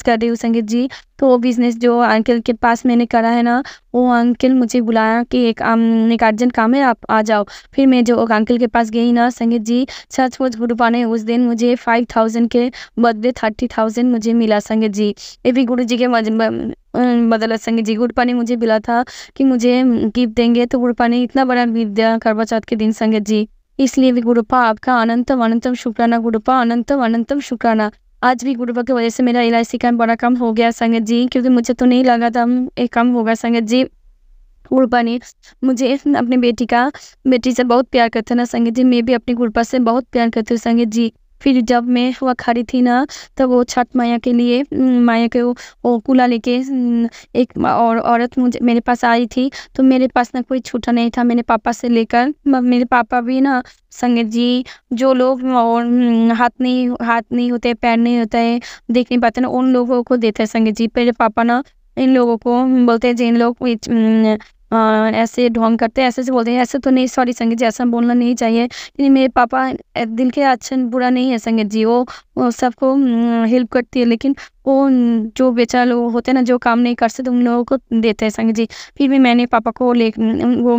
कर रही हूँ संगत जी। तो वो बिजनेस जो अंकल के पास मैंने करा है ना, वो अंकल मुझे बुलाया कि एक अर्जेंट काम है, आप आ जाओ। फिर मैं जो अंकल के पास गई ना संगत जी, सचमुच गुरुपा ने उस दिन मुझे 5,000 के बदले 30,000 मुझे मिला संगत जी। ये भी गुरु जी के बदला संगत जी। गुरुपा ने मुझे बोला था कि मुझे गिफ्ट देंगे, तो गुरुपा ने इतना बड़ा गिफ्ट दिया करवा चौथ के दिन संगत जी। इसलिए भी गुरुपा आपका अनंतम अनंतम शुक्राना, गुरुपा अनंतम अनंतम शुक्राना। आज भी गुरुपा की वजह से मेरा LIC का बड़ा काम हो गया संगत जी, क्योंकि मुझे तो नहीं लगा था एक काम होगा संगत जी। गुरुपा ने मुझे अपनी बेटी से बहुत प्यार करते ना संगत जी, मैं भी अपनी गुरुपा से बहुत प्यार करती हूँ संगत जी। फिर जब मैं हुआ खड़ी थी ना, तब वो छठ माया के लिए माया के वो कूला लेके एक और औरत मेरे पास आई थी। तो मेरे पास ना कोई छूटा नहीं था, मेरे पापा से लेकर मेरे पापा भी ना संगत जी, जो लोग हाथ नहीं होते, पैर नहीं होता है, देख नहीं पाते ना, उन लोगों को देते हैं संगत जी। मेरे पापा ना इन लोगों को बोलते हैं, जिन लोग ऐसे ढोंग करते हैं, ऐसे से बोलते हैं, ऐसे तो नहीं, सॉरी संगत जी, ऐसा बोलना नहीं चाहिए। लेकिन मेरे पापा दिल के अच्छे बुरा नहीं है संगत जी, वो सबको हेल्प करती है, लेकिन वो जो बेचारा लोग होते हैं ना, जो काम नहीं कर सकते, उन लोगों को देते हैं संगत जी। फिर भी मैंने पापा को वो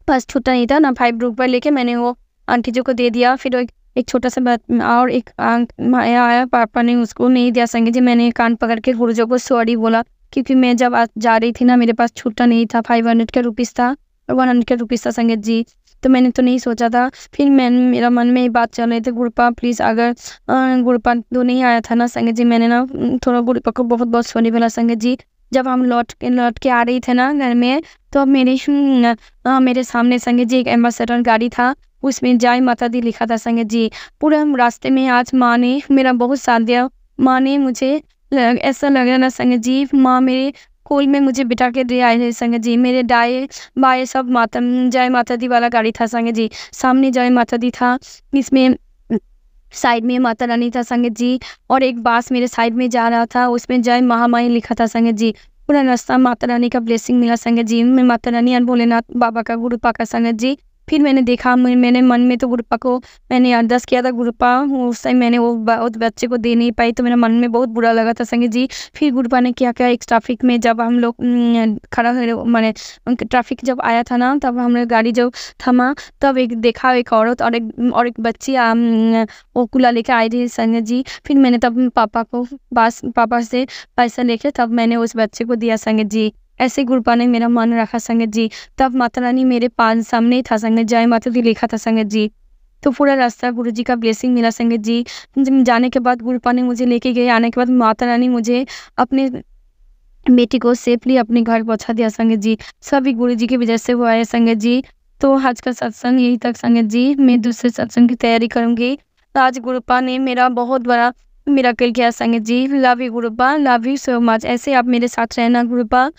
पास छूटा नहीं था ना, 5 रुपये लेके मैंने वो आंटी जी को दे दिया। फिर एक छोटा सा बात और एक आया, पापा ने उसको नहीं दिया संगत जी। मैंने कान पकड़ के गुरु जी को सॉरी बोला, क्योंकि मैं जब जा रही थी ना, मेरे पास छूटा नहीं था, 500 के रुपीज़ था और 100 के रुपीज़ था संगत जी। तो मैंने तो नहीं सोचा था। फिर मेरा मन में ये बात चल रही थी, गुरुपा प्लीज़, अगर गुरुपा तो नहीं आया था ना संगत जी, मैंने ना थोड़ा गुरुपा को बहुत बहुत सॉरी बोला संगत जी। जब हम लौट के आ रही थे ना घर में, तो मेरे सामने संगत जी एक एम्बेसडर गाड़ी था, उसमें जय माता दी लिखा था संगत जी। पूरे रास्ते में आज माँ ने मेरा बहुत साथ दिया। माँ ने मुझे ऐसा लग रहा ना संगत जी, माँ मेरे कोल में मुझे बिठा के दे आए थे संगत जी। मेरे दाएँ बाएँ सब माता जय माता दी वाला गाड़ी था संगत जी। सामने जय माता दी था, इसमें साइड में माता रानी था संगत जी, और एक बाँस मेरे साइड में जा रहा था, उसमें जय महामाई लिखा था संगत जी। पूरा रास्ता माता रानी का ब्लेसिंग मिला संगत जी। मैं माता रानी और भोलेनाथ बाबा का गुरुपा का संगत जी। फिर मैंने देखा, मैंने मन में तो गुरुपा को मैंने अरदास किया था, गुरुपा उस टाइम मैंने वो उस बच्चे को दे नहीं पाई, तो मेरा मन में बहुत बुरा लगा था संगत जी। फिर गुरुपा ने क्या किया, एक ट्रैफिक में जब हम लोग खड़ा हुए, मैंने ट्रैफिक जब आया था ना, तब हमने गाड़ी जब थमा, तब एक देखा एक औरत और एक बच्ची वो कूला लेके आई थी संगत जी। फिर मैंने तब पापा से पैसा लेके तब मैंने उस बच्चे को दिया संगत जी। ऐसे गुरुपा ने मेरा मन रखा संगत जी। तब माता रानी मेरे पास सामने ही था संगत, जय माता दी लिखा था संगत जी। तो पूरा रास्ता गुरुजी का ब्लेसिंग मिला संगत जी। जाने के बाद गुरुपा ने मुझे लेके गए, आने के बाद माता रानी मुझे अपने बेटी को सेफली अपने घर पहुंचा दिया संगत जी। सभी गुरुजी की वजह से हुआ है संगत जी। तो आज का सत्संग यही तक संगत जी। मैं दूसरे सत्संग की तैयारी करूंगी। आज गुरुपा ने मेरा बहुत बड़ा मिराकल किया संगत जी। Love you Gurupa, love you so much. ऐसे आप मेरे साथ रहना गुरुपा।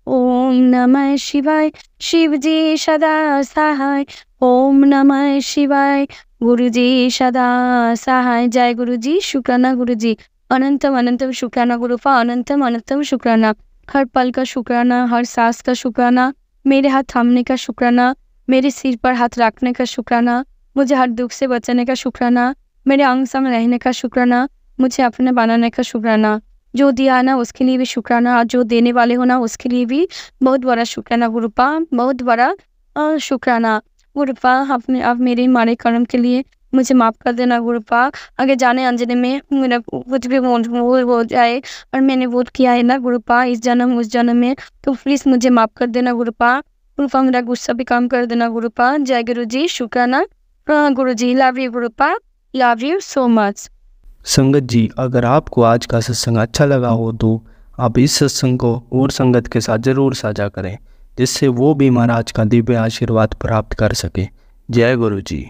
ओम नमः शिवाय, शिव जी सदा सहाय। ओम नमः शिवाय, गुरु जी सदा सहाय। जय गुरु जी, शुक्राना गुरु जी। अनंतम अनंतम शुक्राना गुरुपा, अनंतम अनंतम शुक्राना। हर पल का शुक्राना, हर सांस का शुक्राना, मेरे हाथ थामने का शुक्राना, मेरे सिर पर हाथ रखने का शुक्राना, मुझे हर दुख से बचाने का शुक्राना, मेरे अंग संग रहने का शुक्राना, मुझे अपने बनाने का शुक्राना। जो दिया ना उसके लिए भी शुक्राना, और जो देने वाले हो ना उसके लिए भी बहुत बड़ा शुक्राना गुरुपा, बहुत बड़ा शुक्राना गुरुपा। आप मेरे मारे कर्म के लिए मुझे माफ़ कर देना गुरुपा। आगे जाने अनजाने में मेरा कुछ भी भूल हो जाए और मैंने वोट किया है ना गुरुपा इस जन्म उस जन्म में, तो प्लीज़ मुझे माफ़ कर देना गुरुपा। गुरुपा मेरा गुस्सा भी कम कर देना गुरुपा। जय गुरु जी, शुक्राना गुरु जी। Love you Gurupa, love you so much. संगत जी, अगर आपको आज का सत्संग अच्छा लगा हो तो आप इस सत्संग को और संगत के साथ ज़रूर साझा करें, जिससे वो भी महाराज का दिव्य आशीर्वाद प्राप्त कर सके। जय गुरु जी।